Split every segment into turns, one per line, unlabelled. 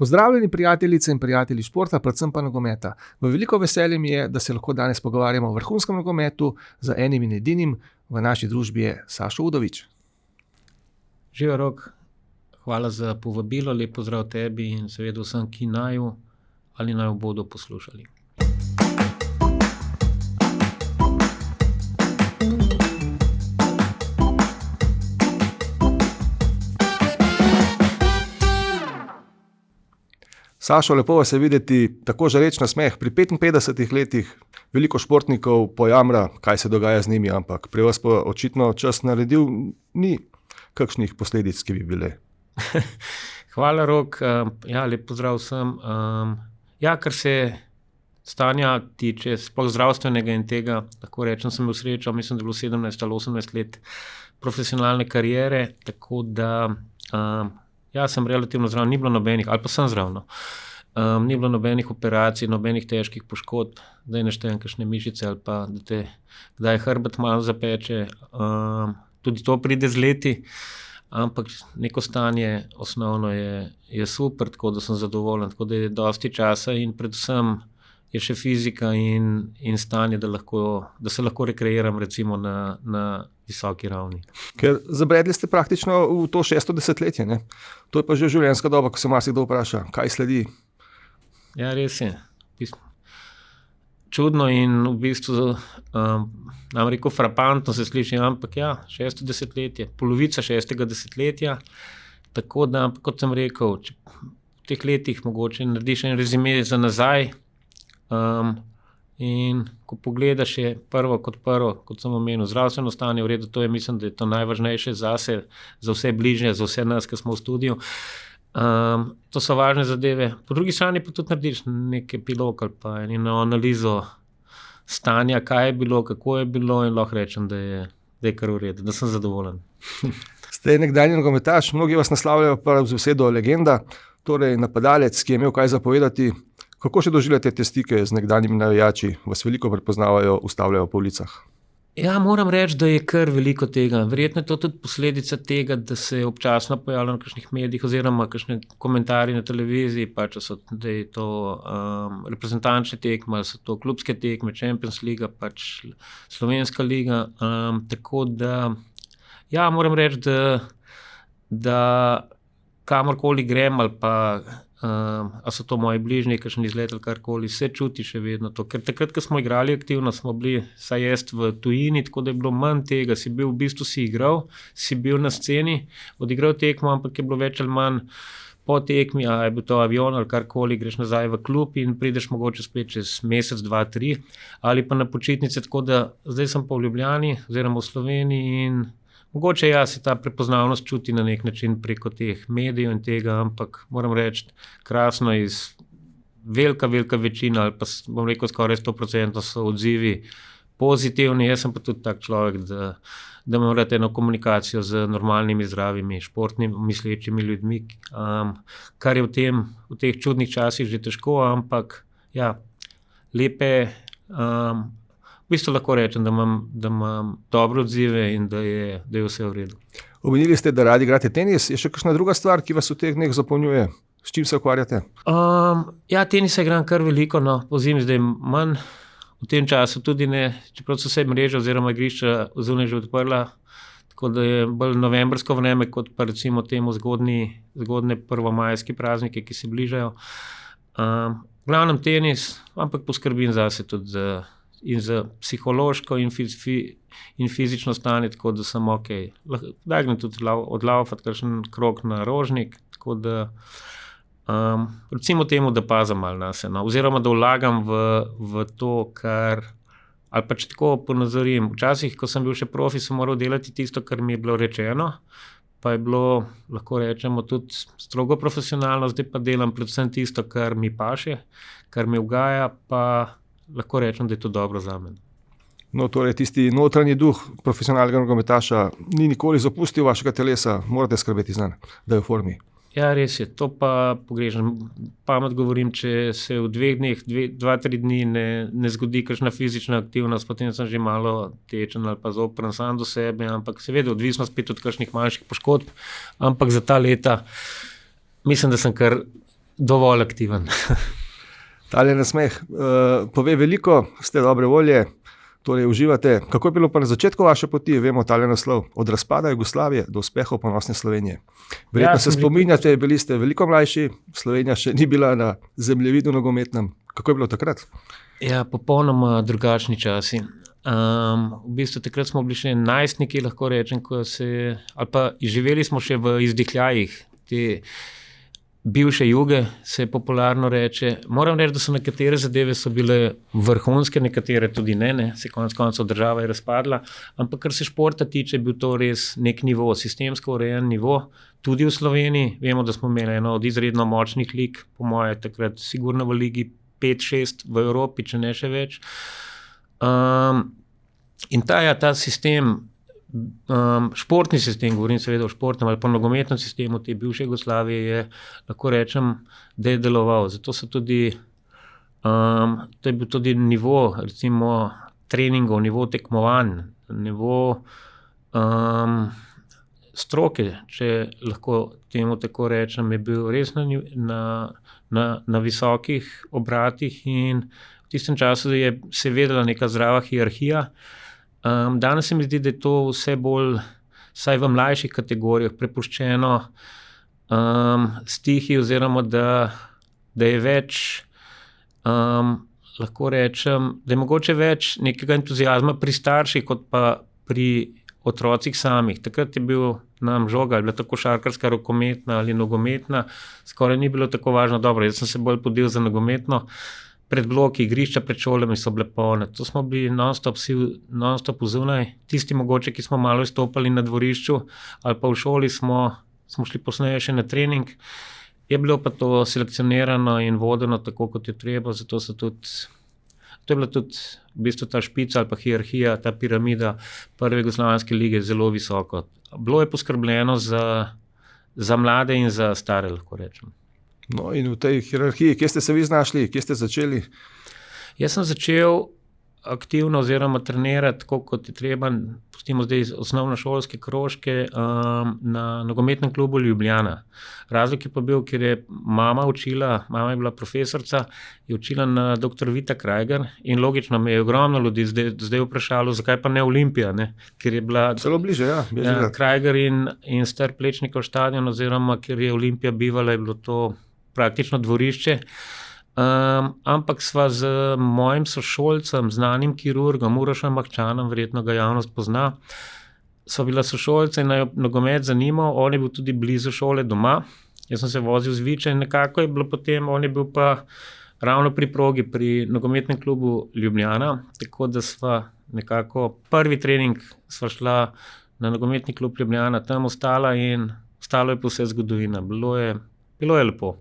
Pozdravljeni prijateljice in prijatelji športa, predvsem pa nogometa. V veliko veselje mi je, da se lahko danes pogovarjamo o vrhunskem nogometu z enim in edinim. V naši družbi je Sašo Udovič.
Živijo, Rok, hvala za povabilo, lep pozdrav tebi in seveda vsem, ki naju ali naju bodo poslušali.
Sašo, lepo vas je videti, tako žareč nasmeh. Pri 55 letih veliko športnikov pojamra, kaj se dogaja z njimi, ampak pri vas pa očitno čas naredil ni kakšnih posledic, ki bi bile.
Hvala, Rok. Lep pozdrav vsem. Kar se stanja tiče, sploh zdravstvenega in tega, lahko rečem, sem bil srečal, mislim, da je bilo 17 ali 18 let profesionalne kariere, tako da sem relativno zdrav, ni bilo nobenih, ali pa sem zdrav, no. Ni bilo nobenih operacij, nobenih težkih poškodb, da je naštejem kakšne mišice ali pa da te kdaj hrbet malo zapeče. Tudi to pride z leti, ampak neko stanje osnovno je super, tako da sem zadovoljen, tako da je dosti časa in predvsem je še fizika in stanje, da se lahko rekreiram recimo na visoki ravni.
Ker zabredli ste praktično v to 6. desetletje, ne? To je pa že življenjska doba, ko se marsikdo vpraša, kaj sledi.
Ja, res je. Čudno in v bistvu, nam rekel, frapantno se sliši, ampak 6. desetletje, polovica 6. desetletja, tako da, kot sem rekel, če v teh letih mogoče narediš en rezime za nazaj, in ko pogledaš je prvo, kot sem omenil, zdravstveno stanje v redu, to je, mislim, da je to najvažnejše zase, za vse bližnje, za vse nas, ki smo v studiu. To so važne zadeve. Po drugi strani pa tudi narediš nek epilog ali pa eno analizo stanja, kaj je bilo, kako je bilo in lahko rečem, da je kar v redu, da sem zadovoljen.
Ste nekdanji nogometaš, mnogi vas naslavljajo pa z besedo legenda, torej napadalec, ki je imel kaj zapovedati. Kako še doživljate te stike z nekdanjimi navijači? Vas veliko prepoznavajo, ustavljajo po ulicah?
Moram reči, da je kar veliko tega. Verjetno je to tudi posledica tega, da se je občasno pojavljalo na kakšnih medijih oziroma kakšne komentarji na televiziji, da je to reprezentančne tekme, ali so to klubske tekme, Champions Liga, Slovenska liga. Tako da, moram reči, da kamorkoli grem ali pa a so to moji bližnji, kakšen izlet ali karkoli, se čuti še vedno to. Ker takrat, ko smo igrali aktivno, smo bili, saj jaz v tujini, tako da je bilo manj tega, si igral, si bil na sceni, odigral tekmo, ampak je bilo več ali manj po tekmi, a je bil to avion ali karkoli, greš nazaj v klub in prideš mogoče spet čez mesec, 2, 3, ali pa na počitnice, tako da zdaj sem pa v Ljubljani oziroma v Sloveniji in mogoče se ta prepoznavnost čuti na nek način preko teh medijev in tega, ampak moram reči, krasno iz velika večina ali pa bom rekel skoraj 100% so odzivi pozitivni. Jaz sem pa tudi tak človek, da imam rad eno komunikacijo z normalnimi, zdravimi, športnimi, mislečimi ljudmi, kar je v teh čudnih časih že težko, ampak lepe, v bistvu lahko rečem, da imam dobre odzive in da je vse v redu.
Omenili ste, da radi igrate tenis. Je še kakšna druga stvar, ki vas v teh dneh zapolnjuje? S čim se ukvarjate?
Tenisa igram kar veliko, no, pozimi zdaj manj. V tem času tudi ne, čeprav so se mreže oziroma igrišča zunaj že odprla, tako da je bolj novembrsko vreme, kot pa recimo temu zgodne prvomajski prazniki, ki se bližajo. Glavnem tenis, ampak poskrbim zase tudi in za psihološko in fizično stanje, tako da sem okej. Da grem tudi odlaufati kakšen krog na Rožnik, tako da recimo temu, da pazim malo nase, no, oziroma da vlagam v to, kar, ali pa če tako ponazorim, včasih, ko sem bil še profi, sem moral delati tisto, kar mi je bilo rečeno, pa je bilo, lahko rečemo, tudi strogo profesionalno, zdaj pa delam predvsem tisto, kar mi paše, kar mi ugaja, pa lahko rečem, da je to dobro zame.
No, torej tisti notranji duh profesionalnega nogometaša ni nikoli zapustil vašega telesa, morate skrbeti zanj, da je v formi.
Res je, to pa pogrešam. Pamet govorim, če se v 2 dneh, 2-3 dni ne zgodi kakšna fizična aktivnost, potem sem že malo tečen ali pa zopren sam do sebe, ampak seveda odvisno spet od kakšnih manjših poškodb, ampak za ta leta mislim, da sem kar dovolj aktiven.
Tale nasmeh pove veliko, ste dobre volje, torej uživate. Kako je bilo pa na začetku vaše poti, vemo tale naslov, od razpada Jugoslavije do uspehov ponosne Slovenije? Verjetno se spominjate, bili ste veliko mlajši, Slovenija še ni bila na zemljevidu nogometnem. Kako je bilo takrat?
Ja, popolnoma drugačni časi. V bistvu takrat smo bili še najstniki, lahko rečem, ali pa živeli smo še v izdihljajih te bivše juge, se popularno reče. Moram reči, da so nekatere zadeve so bile vrhunske, nekatere tudi ne. Se konec koncev država je razpadla, ampak kar se športa tiče, je bil to res nek nivo, sistemsko urejen nivo. Tudi v Sloveniji, vemo, da smo imeli eno od izredno močnih lig, po moje takrat sigurno v ligi 5-6 v Evropi, če ne še več. In ta sistem, športni sistem, govorim seveda o športnem ali pa nogometnem sistemu te bivše Jugoslavije, je, lahko rečem, da je deloval. Zato so tudi, to je bil tudi nivo, recimo, treningov, nivo tekmovanj, nivo stroke, če lahko temu tako rečem, je bil res na visokih obratih in v tistem času se je vedela neka zdrava hierarhija. Danes se mi zdi, da je to vse bolj, vsaj v mlajših kategorijah, prepuščeno stihi oziroma da je več, lahko rečem, da je mogoče več nekega entuziazma pri starših kot pa pri otrocih samih. Takrat je bil nam žoga, je bila tako košarkarska, rokometna ali nogometna, skoraj ni bilo tako važno. Dobro, jaz sem se bolj podil za nogometno, pred bloki, igrišča pred šolami so bile polne. To smo bili non-stop vzunaj. Tisti mogoče, ki smo malo izstopali na dvorišču ali pa v šoli, smo šli posneje še na trening. Je bilo pa to selekcionirano in vodeno tako, kot je treba, zato to je bila tudi v bistvu ta špica ali pa hierarhija, ta piramida prve jugoslovanske lige zelo visoko. Bilo je poskrbljeno za mlade in za stare, lahko rečem.
No, in v tej hierarhiji, kje ste se vi znašli, kje ste začeli?
Jaz sem začel aktivno oziroma trenirati, kot je treba, pustimo zdaj osnovnošolske krožke, na nogometnem klubu Ljubljana. Razlog je pa bil, ker je mama je bila profesorica, je učila na dr. Vita Krajger in logično me je ogromno ljudi zdaj vprašalo, zakaj pa ne Olimpija, ne? Ker je bila
celo bliže, ja.
Krajger in star Plečnikov stadion, oziroma ker je Olimpija bivala, je bilo to praktično dvorišče. Ampak sva z mojim sošolcem, znanim kirurgom, Urošem Mahčanom, verjetno ga javnost pozna, sva bila sošolca in naj nogomet zanimal, on je bil tudi blizu šole doma, jaz sem se vozil z Viča in nekako je bilo potem, on je bil pa ravno pri progi, pri nogometnem klubu Ljubljana, tako da sva nekako prvi trening sva šla na nogometni klub Ljubljana, tam ostala in ostalo je pa vse zgodovina, bilo je lepo.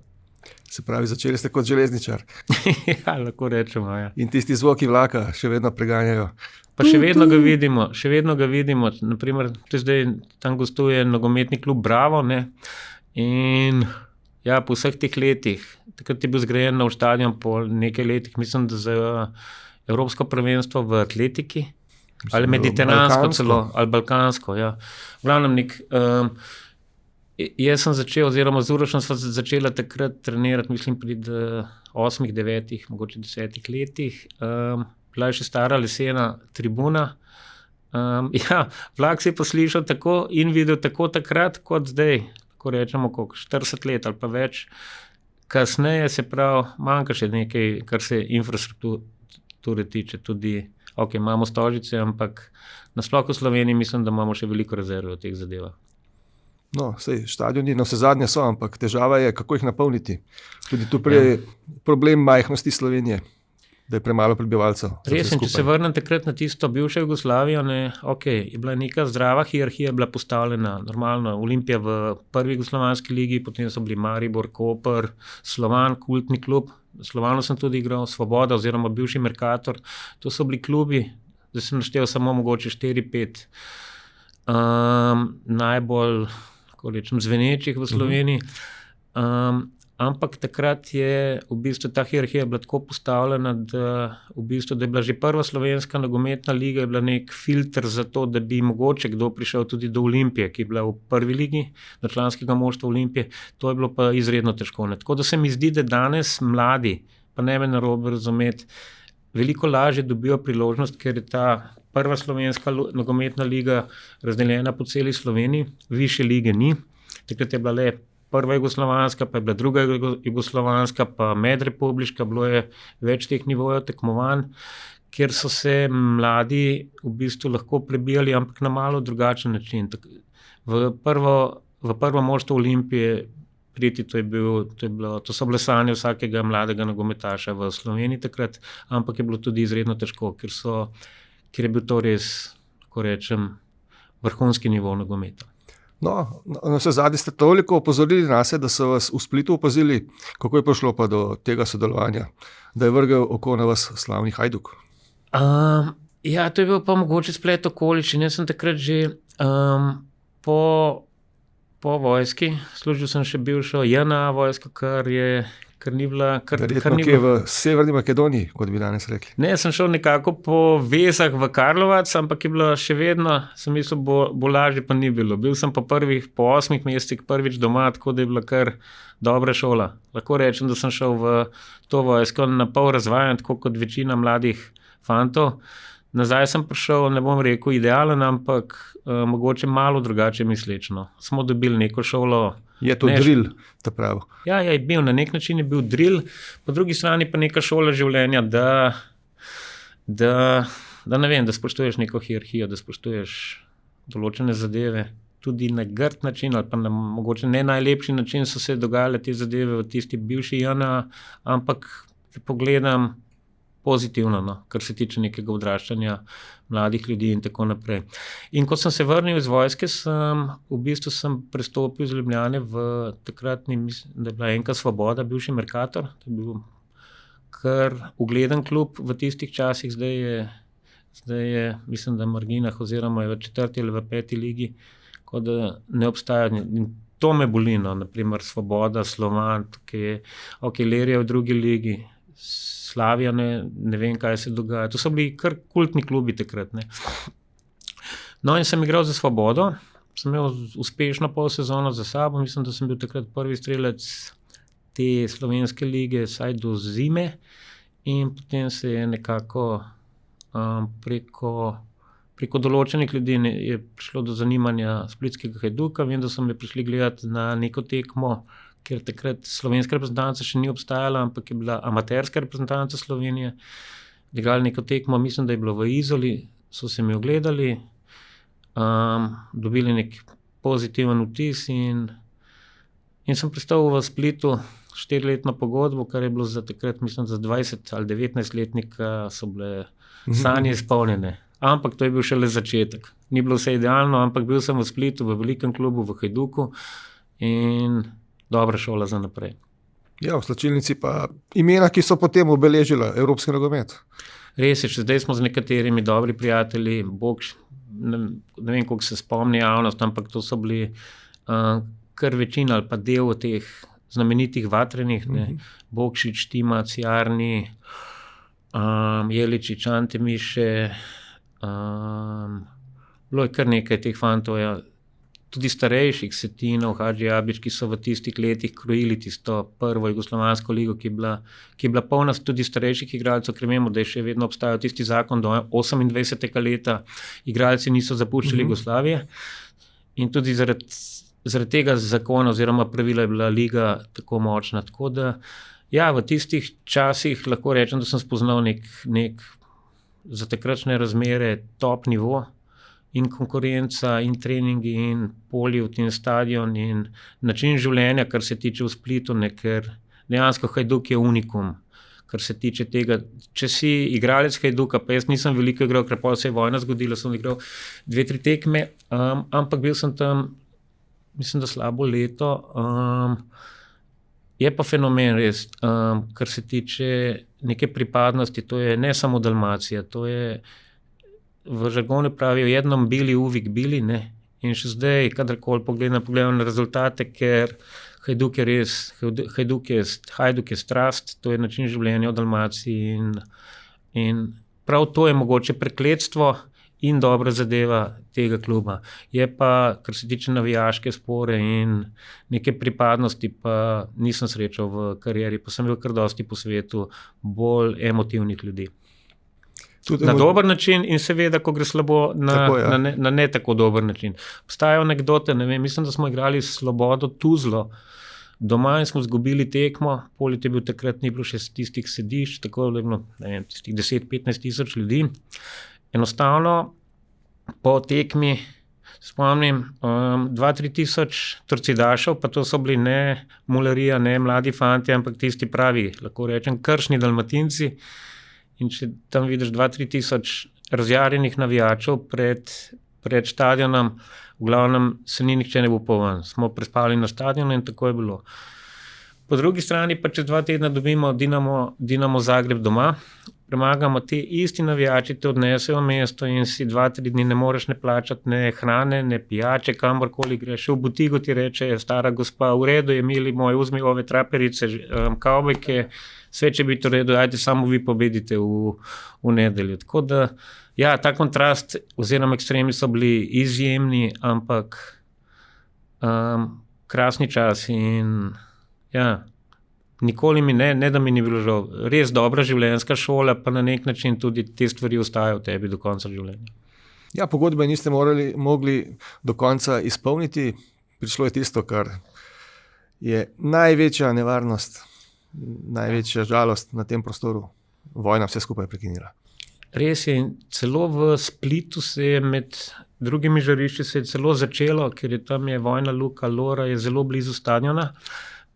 Se pravi, začeli ste kot železničar.
Ja, lahko rečemo, ja.
In tisti zvoki vlaka še vedno preganjajo.
Pa še vedno ga vidimo, naprimer, zdaj tam gostuje nogometni klub Bravo, ne, in ja, po vseh teh letih, takrat je bil zgrajen nov stadion po nekaj letih, mislim, da za Evropsko prvenstvo v atletiki, ali mediteransko celo, ali balkansko, ja. V glavnem jaz sem začel, oziroma z Urošem sva začela takrat trenirati, mislim, pri 8, 9, mogoče 10 letih. Bila je še stara lesena tribuna. Ja, vlak se je poslišal tako in videl tako takrat, kot zdaj, ko rečemo, koliko 40 let ali pa več. Kasneje se pravi, manjka še nekaj, kar se infrastrukture tiče, tudi, imamo Stožice, ampak nasploh v Sloveniji mislim, da imamo še veliko rezerve v teh zadevah.
No, sej, stadioni na vse zadnje so, ampak težava je, kako jih napolniti. Tudi tu problem majhnosti Slovenije, da je premalo prebivalcev.
Res, če se vrnem takrat na tisto bivšo Jugoslavijo, je bila neka zdrava hierarhija, bila postavljena normalno, Olimpija v prvi jugoslovanski ligi, potem so bili Maribor, Koper, Slovan, kultni klub, Slovanu sem tudi igral, Svoboda oziroma bivši Mercator, to so bili klubi, da sem naštel samo mogoče 4-5 najbolj zvenečih v Sloveniji. Ampak takrat je v bistvu ta hierarhija bila tako postavljena, da je bila že prva slovenska nogometna liga je bila nek filter za to, da bi mogoče kdo prišel tudi do Olimpije, ki je bila v prvi ligi, do članskega moštva Olimpije. To je bilo pa izredno težko. Tako da se mi zdi, da danes mladi, pa ne me narobe razumeti, veliko lažje dobijo priložnost, ker je ta prva slovenska nogometna liga razdeljena po celi Sloveniji, višje lige ni. Takrat je bila le prva jugoslovanska, pa je bila druga jugoslovanska, pa medrepubliška, bilo je več teh nivojev tekmovanj, kjer so se mladi v bistvu lahko prebijali, ampak na malo drugačen način. V prvo moštvo Olimpije priti, to so bile sanje vsakega mladega nogometaša v Sloveniji takrat, ampak je bilo tudi izredno težko, ker je bil to res, ko rečem, vrhunski nivo nogometa.
No, na vse zadnje ste toliko opozorili nas, da so vas v Splitu opazili, kako je prišlo pa do tega sodelovanja, da je vrgel oko na vas slavni Hajduk?
Ja, to je bil pa mogoče splet okoliščin. Jaz sem takrat že po vojski, služil sem še bivšo JNA vojsko, kar ni bila...
Verjetno kje v Severni Makedoniji, kot bi danes rekli.
Ne, sem šel nekako po vezah v Karlovac, ampak je bilo še vedno, sem mislil, bo lažje, pa ni bilo. Bil sem po 8 mesecih prvič doma, tako da je bila kar dobra šola. Lahko rečem, da sem šel v to vojsko na pol razvajan, tako kot večina mladih fantov. Nazaj sem prišel, ne bom rekel idealen, ampak mogoče malo drugače mislečno. Smo dobili neko šolo.
Je to drill, ta pravi?
Ja, je bil, na nek način je bil drill, po drugi strani pa neka šola življenja, da ne vem, da spoštuješ neko hierarhijo, da spoštuješ določene zadeve, tudi na grd način ali pa na mogoče ne najlepši način so se dogajale te zadeve v tisti bivši JNA, ampak pogledam pozitivno, no, kar se tiče nekega odraščanja mladih ljudi in tako naprej. In ko sem se vrnil iz vojske, sem prestopil iz Ljubljane v takratni, mislim, da je bila NK Svoboda, bivši Mercator, to je bil kar ugleden klub v tistih časih, zdaj je mislim, da Marginah oziroma je v 4. ali v 5. ligi, kot da ne obstaja. In to me boli, no, naprimer Svoboda, Slovan, Lerija v 2. ligi, Slavija, ne vem, kaj se dogaja. To so bili kar kultni klubi takrat. Ne. No in sem igral za Svobodo, sem imel uspešno pol sezono za sabo, mislim, da sem bil takrat prvi strelec te slovenske lige, saj do zime, in potem se je nekako preko določenih ljudi je prišlo do zanimanja splitskega Hajduka. Vem, da so me prišli gledati na neko tekmo, ker takrat slovenska reprezentanca še ni obstajala, ampak je bila amaterska reprezentanca Slovenije. Igrali neko tekmo, mislim, da je bilo v Izoli, so se mi ogledali, dobili nek pozitiven vtis in sem pristal v Splitu 4-letno pogodbo, kar je bilo za takrat, mislim, za 20 ali 19-letnika so bile sanje izpolnjene. Ampak to je bil šele začetek. Ni bilo vse idealno, ampak bil sem v Splitu, v velikem klubu, v Hajduku in dobra šola za naprej.
Ja, v slačilnici pa imena, ki so potem obeležila evropski nogomet.
Res je, še zdaj smo z nekaterimi dobri prijatelji, ne vem, koliko se spomni javnost, ampak to so bili kar večina ali pa del teh znamenitih vatrenih, Bokšič, Tima, Ciarni, Jeličič, Ante Miše, bilo je kar nekaj teh fantov, ja. Tudi starejših, Setinov, Hadži Abič, ki so v tistih letih krojili tisto prvo jugoslovansko ligo, ki je bila polna tudi starejših igralcev, ker vemo, da je še vedno obstajal tisti zakon do 28. leta, igralci niso zapuščali Jugoslavije in tudi zaradi tega zakona oziroma pravila je bila liga tako močna. Tako da, ja, v tistih časih lahko rečem, da sem spoznal nek za takratne razmere top nivo, in konkurenca, in treningi, in Poliv, in stadion, in način življenja, kar se tiče v Splitu, ker dejansko Hajduk je unikum, kar se tiče tega. Če si igralec Hajduka, pa jaz nisem veliko igral, ker potem se je vojna zgodila, sem igral 2-3 tekme, ampak bil sem tam, mislim, da slabo leto. Je pa fenomen res, kar se tiče neke pripadnosti, to je ne samo Dalmacija, to je v žargonu pravijo jednom bili, uvijek bili, ne. In še zdaj, kadarkoli pogledam na rezultate, ker Hajduk je res, Hajduk je strast, to je način življenja v Dalmaciji in prav to je mogoče prekletstvo in dobra zadeva tega kluba. Je pa, kar se tiče navijaške spore in neke pripadnosti, pa nisem srečal v karieri, pa sem bil kar dosti po svetu bolj emotivnih ljudi. Tudi na dober način in seveda, ko gre slabo, na ne tako dober način. Obstajajo anekdote, ne vem, mislim, da smo igrali Slobodo Tuzlo doma in smo izgubili tekmo, polet je bil takrat, ni bilo še tistih sedišč, tako je bilo, ne vem, tistih 10-15 tisoč ljudi. Enostavno po tekmi spomnim 2-3 tisoč torcidašev, pa to so bili ne mularija, ne mladi fanti, ampak tisti pravi, lahko rečem, kršni Dalmatinci. In če tam vidiš 2-3 tisoč razjarjenih navijačev pred stadionom, v glavnem se ni nihče ne bo poven. Smo prespali na stadionu in tako je bilo. Po drugi strani pa čez 2 tedna dobimo Dinamo Zagreb doma, premagamo te isti navijači, te odnesejo v mesto in si 2-3 dni ne moreš ne plačati ne hrane, ne pijače, kamorkoli greš. V butigo ti reče stara gospa, v redu je, mili moj, uzmi ove traperice, kavbojke, sve će biti u redu, ajde samo vi pobedite u nedelju. Tako da, ja, ta kontrast oziroma ekstremi so bili izjemni, ampak krasni časi in ja, nikoli mi ne da mi ni bilo žal. Res dobra življenjska šola, pa na nek način tudi te stvari ostajajo v tebi do konca življenja.
Ja, pogodbe niste mogli do konca izpolniti, prišlo je tisto, kar je največja nevarnost, največja žalost na tem prostoru. Vojna vse skupaj prekinila.
Res je, celo v Splitu se je med drugimi žarišči se je celo začelo, ker je tam vojna luka Lora, je zelo blizu stadiona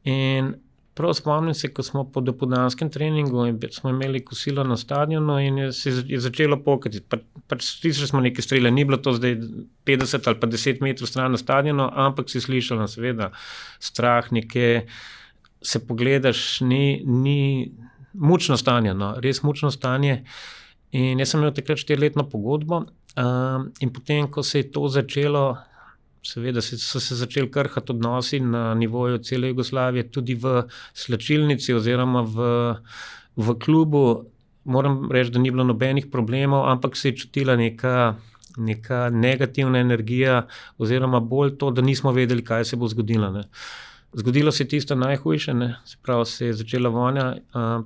in prav spomnim se, ko smo po dopoldanskem treningu in smo imeli kosilo na stadionu in je začelo pokati. Pač slišali smo neke strele, ni bilo to zdaj 50 ali pa 10 metrov stran na stadionu, ampak si slišali seveda strah, neke se pogledaš, ni mučno stanje, no, res mučno stanje. In jaz sem imel takrat 4-letno pogodbo in potem, ko se je to začelo, seveda so se začeli krhati odnosi na nivoju cele Jugoslavije, tudi v slačilnici oziroma v klubu, moram reči, da ni bilo nobenih problemov, ampak se je čutila neka negativna energija oziroma bolj to, da nismo vedeli, kaj se bo zgodilo. Ne. Zgodilo se je tisto najhujše, ne. Se pravi, se je začela vojna,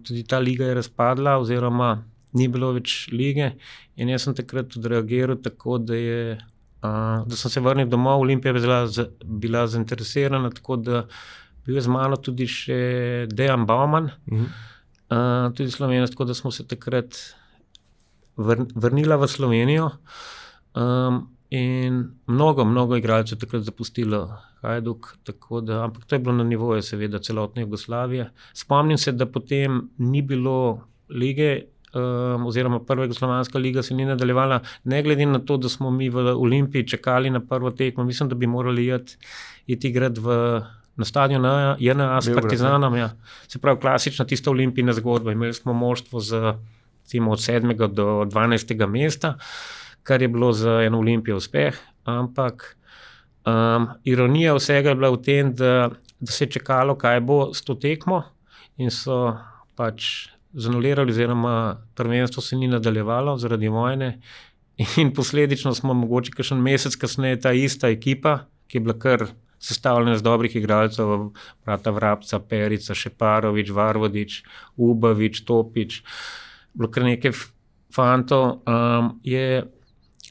tudi ta liga je razpadla oziroma ni bilo več lige in jaz sem takrat odreagiral tako, da sem se vrnil domov, Olimpija bila zainteresirana, tako da bil je z mano tudi še Dejan Bauman, tudi Slovenec, tako da smo se takrat vrnila v Slovenijo in mnogo igralcev takrat zapustilo Hajduk, tako da, ampak to je bilo na nivoju seveda celotne Jugoslavije. Spomnim se, da potem ni bilo lige, oziroma prva jugoslovanska liga se ni nadaljevala, ne glede na to, da smo mi v Olimpiji čakali na prvo tekmo, mislim, da bi morali iti igrati na stadion JNA s Partizanom. Ja. Se pravi, klasična tista olimpijna zgodba. Imeli smo moštvo od 7. do 12. mesta, kar je bilo za eno Olimpijo uspeh, ampak ironija vsega je bila v tem, da se je čakalo, kaj bo s to tekmo in so pač zanulirali oziroma prvenstvo se ni nadaljevalo zaradi vojne in posledično smo mogoče kakšen mesec kasneje ta ista ekipa, ki je bila kar sestavljena iz dobrih igralcev, brata Vrabca, Perica, Šeparović, Varvodić, Ubavić, Topić, bilo kar nekaj fantov,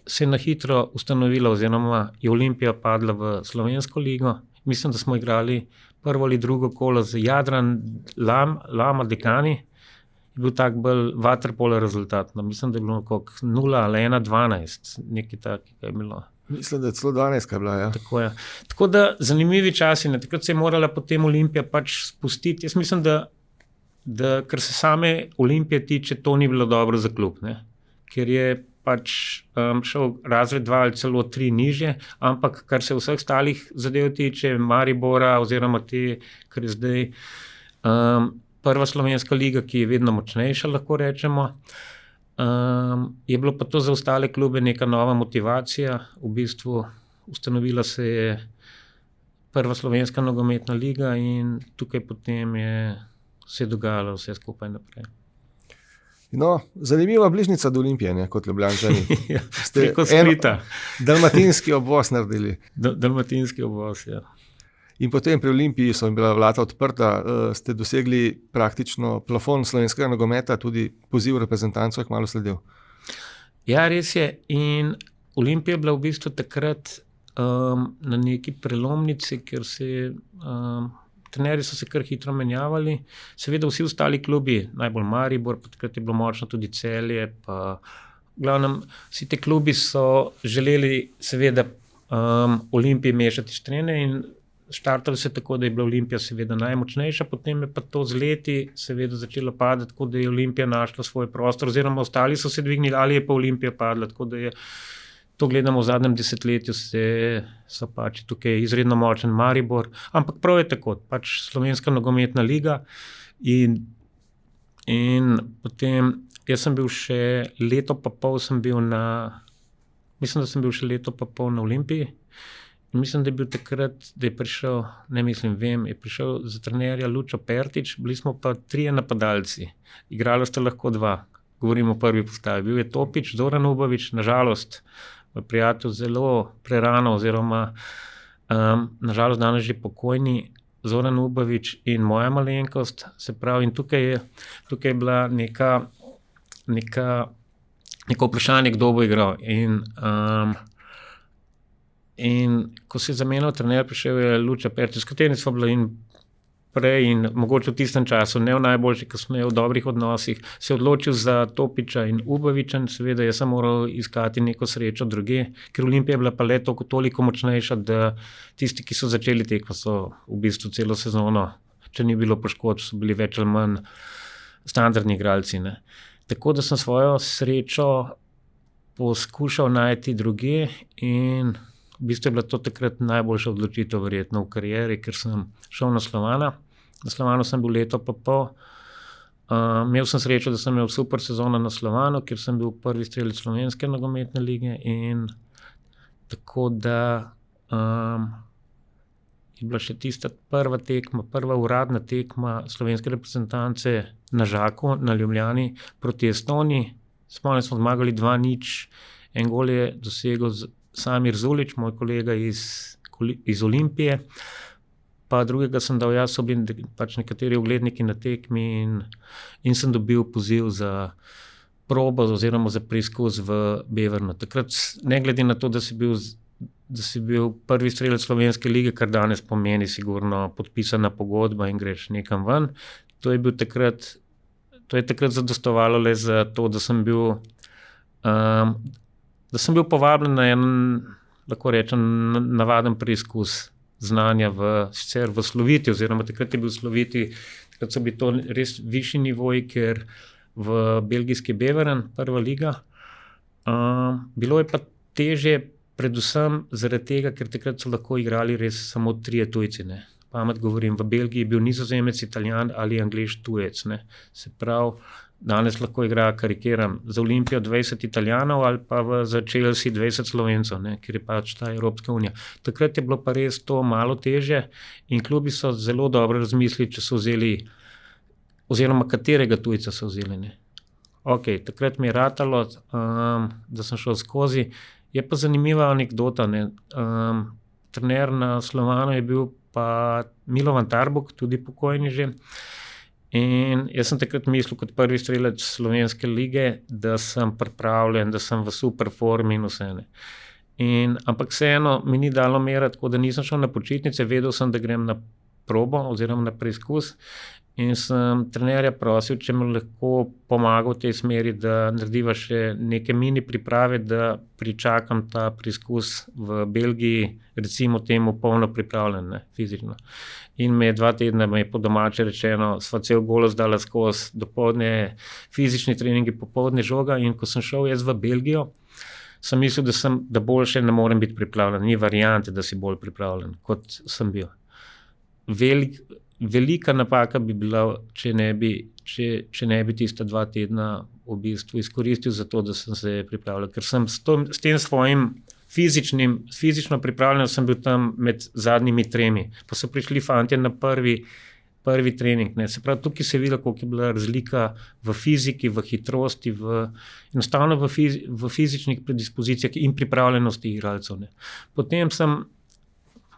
se je na hitro ustanovila oziroma je Olimpija padla v Slovensko ligo. Mislim, da smo igrali prvo ali drugo kolo z Jadran Lama Dekani, je bil tak bolj vaterpolo rezultat. No, mislim, da je bilo koliko 0 ali 1-12, nekaj takega je bilo.
Mislim, da je celo 12 je bila, ja.
Tako je. Tako da zanimivi časi, ne. Takrat se je morala potem Olimpija pač spustiti. Jaz mislim, da kar se same Olimpije tiče, to ni bilo dobro za klub, ne. Ker je pač šel razred 2 ali celo 3 nižje, ampak kar se vseh ostalih zadev tiče, Maribora oziroma te, kar je zdaj prva slovenska liga, ki je vedno močnejša, lahko rečemo, je bilo pa to za ostale klube neka nova motivacija, v bistvu ustanovila se je prva slovenska nogometna liga in tukaj potem se je dogajalo vse skupaj naprej.
No, zanimiva bližnica do Olimpije, ne, kot Ljubljančani.
Ja, preko Splita.
Dalmatinski obvoz naredili.
Dalmatinski obvoz, ja.
In potem pri Olimpiji so bila vrata odprta, ste dosegli praktično plafon slovenskega nogometa, tudi poziv reprezentancov je kmalu sledil.
Ja, res je. In Olimpija je bila v bistvu takrat na neki prelomnici, ker trenerji so se kar hitro menjavali. Seveda vsi ostali klubi, najbolj Maribor, pa takrat je bilo močno tudi Celje, pa v glavnem vsi te klubi so želeli seveda Olimpiji mešati štrene in štartali se tako, da je bila Olimpija seveda najmočnejša, potem je pa to z leti seveda začelo padati, tako da je Olimpija našla svoj prostor, oziroma ostali so se dvignili, ali je pa Olimpija padla, tako da je to gledamo v zadnjem desetletju, so pač tukaj izredno močen Maribor, ampak prav je tako, pač slovenska nogometna liga in potem jaz sem bil še leto pa pol mislim, da sem bil še leto pa pol na Olimpiji in mislim, da je bil takrat, da je prišel, je prišel za trenerja Lučo Pertič, bili smo pa 3 napadalci, igralo sta lahko 2, govorimo o prvi postavi, bil je Topič, Zoran Ubovič, nažalost, moj prijatelj zelo prerano, oziroma nažalost danes že pokojni Zoran Ubovič in moja malenkost, se pravi, in tukaj je bila neko vprašanje, kdo bo igral. In ko se je zamenjal trener, prišel je Luča Pertič, s katerim smo bili in prej in mogoče v tistem času, ne v najboljši, kasneje v dobrih odnosih, se je odločil za Topiča in Uboviča, seveda je sem moral iskati neko srečo druge, ker Olimpija je bila pa le toliko močnejša, da tisti, ki so začeli tekmo, so v bistvu celo sezono, če ni bilo poškodb, so bili več ali manj standardni igralci, ne. Tako da sem svojo srečo poskušal najti druge in v bistvu je bila to takrat najboljša odločitev verjetno v karieri, ker sem šel na Slovana. Na Slovanu sem bil leto pa pol. Imel sem srečo, da sem imel super sezono na Slovanu, ker sem bil prvi strelec slovenske nogometne lige in tako da je bila še tista prva uradna tekma slovenske reprezentance na Žaku, na Ljubljani proti Estoniji. Spomnim, smo zmagali 2-0, en gol je dosegel Samir Zulić, moj kolega iz Olimpije, pa drugega sem dal jaz, so bili pač nekateri ugledniki na tekmi in sem dobil poziv za probo oziroma za preizkus v Bevernu. Takrat, ne glede na to, da si bil prvi strelec slovenske lige, kar danes pomeni sigurno podpisana pogodba in greš nekam ven, to je takrat zadostovalo le za to, da sem bil povabljen na en, lahko rečem, navaden preizkus znanja sicer v Sloviti, oziroma takrat je bil Sloviti, takrat so bili to res višji nivoji, ker v belgijski Beveren, prva liga. Bilo je pa težje, predvsem zaradi tega, ker takrat so lahko igrali res samo 3 tujci, ne. Pamet govorim, v Belgiji je bil Nizozemec, Italijan ali Anglež tujec, ne. Se pravi, danes lahko igra, karikiram, za Olimpijo 20 Italijanov ali pa za Chelsea 20 Slovencev, ne, ker je pač ta Evropska unija. Takrat je bilo pa res to malo težje in klubi so zelo dobro razmislili, če so vzeli, oziroma katerega tujca so vzeli, ne. Ok, takrat mi je ratalo, da sem šel skozi. Je pa zanimiva anekdota, ne. Trener na Slovanu je bil pa Milovan Tarbuk, tudi pokojni že. In jaz sem takrat mislil kot prvi strelec slovenske lige, da sem pripravljen, da sem v super formi in vse, ne. Ampak vseeno mi ni dalo mera, tako da nisem šel na počitnice, vedel sem, da grem na probo oziroma na preizkus in sem trenerja prosil, če mi lahko pomaga v tej smeri, da narediva še neke mini priprave, da pričakam ta preizkus v Belgiji, recimo temu polno pripravljen, ne, fizično. In me je 2 tedna, po domače rečeno, sva cel golos dala skozi, dopoldne fizični treningi, popoldne žoga in ko sem šel jaz v Belgijo, sem mislil, da boljše ne morem biti pripravljen, ni variante, da si bolj pripravljen, kot sem bil. Velika napaka bi bila, če ne bi tista 2 tedna v bistvu izkoristil za to, da sem se pripravljal, ker sem s tem svojim fizično pripravljen sem bil tam med zadnjimi 3. Pa so prišli fantje na prvi trening. Ne. Se pravi, tukaj se je videlo, koliko je bila razlika v fiziki, v hitrosti, enostavno v fizičnih predispozicijah in pripravljenosti igralcev. Ne. Potem sem,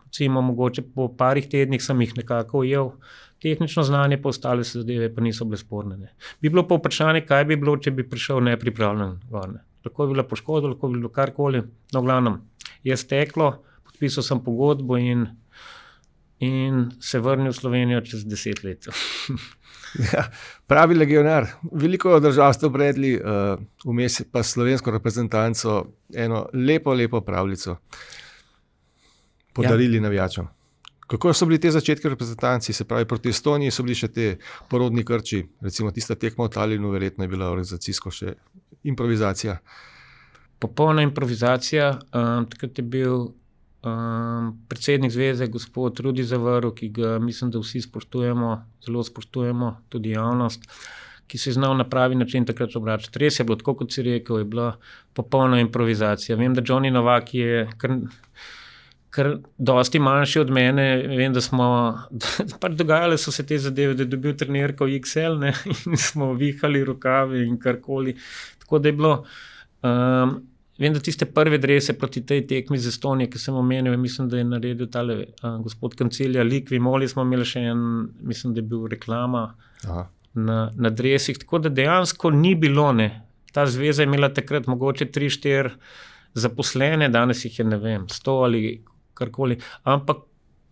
recimo, mogoče po parih tednih sem jih nekako ujel, tehnično znanje, pa ostale zadeve pa niso bile sporne. Ne. Bi bilo pa vprašanje, kaj bi bilo, če bi prišel nepripravljen gor. Ne. Lahko je bila poškodba, lahko je bilo karkoli. No, glavnem, je steklo, podpisal sem pogodbo in se vrnil v Slovenijo čez 10 let.
Ja, pravi legionar. Veliko držav ste obredli, vmes pa slovensko reprezentanco eno lepo pravljico podarili navijačem. Kako so bili te začetki reprezentanci, se pravi proti Estoniji so bili še te porodni krči, recimo tista tekma v Talinu, verjetno je bila organizacijsko še improvizacija.
Popolna improvizacija, takrat je bil predsednik zveze, gospod Rudi Zavrl, ki ga mislim, da vsi spoštujemo, zelo spoštujemo, tudi javnost, ki se je znal na pravi način takrat obračati. Res je bilo, tako kot si rekel, je bila popolna improvizacija. Vem, da Johnny Novak je kar dosti manjši od mene, vem, da smo, pač dogajale so se te zadeve, da je dobil trenerko XL, ne, in smo vihali rokave in karkoli. Tako da je bilo, vem, da tiste prve drese proti tej tekmi z Estonije, ki sem omenil, mislim, da je naredil tale gospod Kancelja, Likvi Moli smo imeli še mislim, da je bil reklama na dresih, tako da dejansko ni bilo, ne. Ta zveza je imela takrat mogoče 3-4 zaposlene, danes jih je, ne vem, 100 ali karkoli, ampak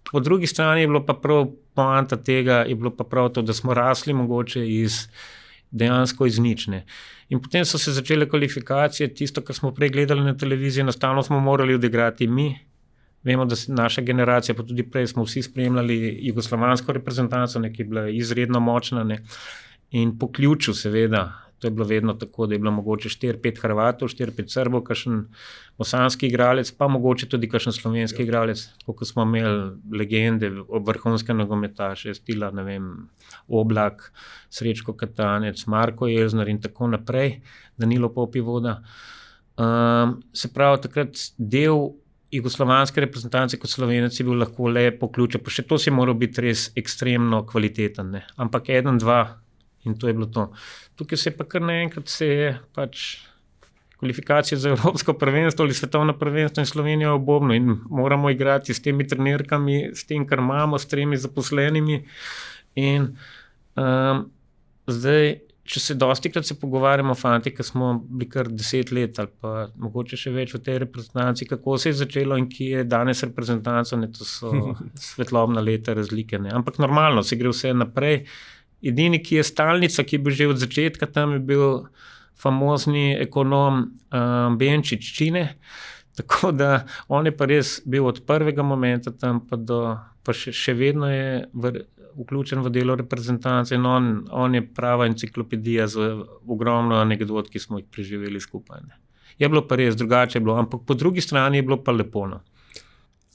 po drugi strani je bilo pa prav poanta tega, je bilo pa prav to, da smo rasli mogoče dejansko iz nič, ne. In potem so se začele kvalifikacije, tisto, kar smo prej gledali na televiziji, enostavno smo morali odigrati mi. Vemo, da naša generacija, pa tudi prej smo vsi spremljali jugoslovansko reprezentanco, ki je bila izredno močna, ne. In po ključu seveda, to je bilo vedno tako, da je bilo mogoče 4-5 Hrvatov, 4-5 Srbov, kakšen bosanski igralec, pa mogoče tudi kakšen slovenski igralec, kot smo imeli legende, vrhunske nogometaše, stila, ne vem, Oblak, Srečko Katanec, Marko Jelznar in tako naprej, Danilo Popivoda. Se pravi, takrat del jugoslovanske reprezentance kot Slovenec je bil lahko le po ključu, pa še to si moral biti res ekstremno kvaliteten, ne. Ampak 1-2 in to je bilo to. Tukaj se je pa kar naenkrat pač kvalifikacije za Evropsko prvenstvo ali svetovno prvenstvo in Slovenija v bobnu in moramo igrati s temi trenerkami, s tem, kar imamo, s 3 zaposlenimi in zdaj, če se dostikrat se pogovarjamo fanti, ki smo bili kar 10 let ali pa mogoče še več v tej reprezentanci, kako se je začelo in ki je danes reprezentanca, ne, to so svetlobna leta razlike, ne. Ampak normalno, se gre vse naprej. Edini, ki je stalnica, ki je bil že od začetka, tam je bil famozni ekonom Benčič Čine, tako da on je pa res bil od prvega momenta tam pa še vedno je vključen v delo reprezentance in on je prava enciklopedija z ogromno anekdot, ki smo jih preživeli skupaj. Ne. Je bilo pa res, drugače je bilo, ampak po drugi strani je bilo pa lepo. No.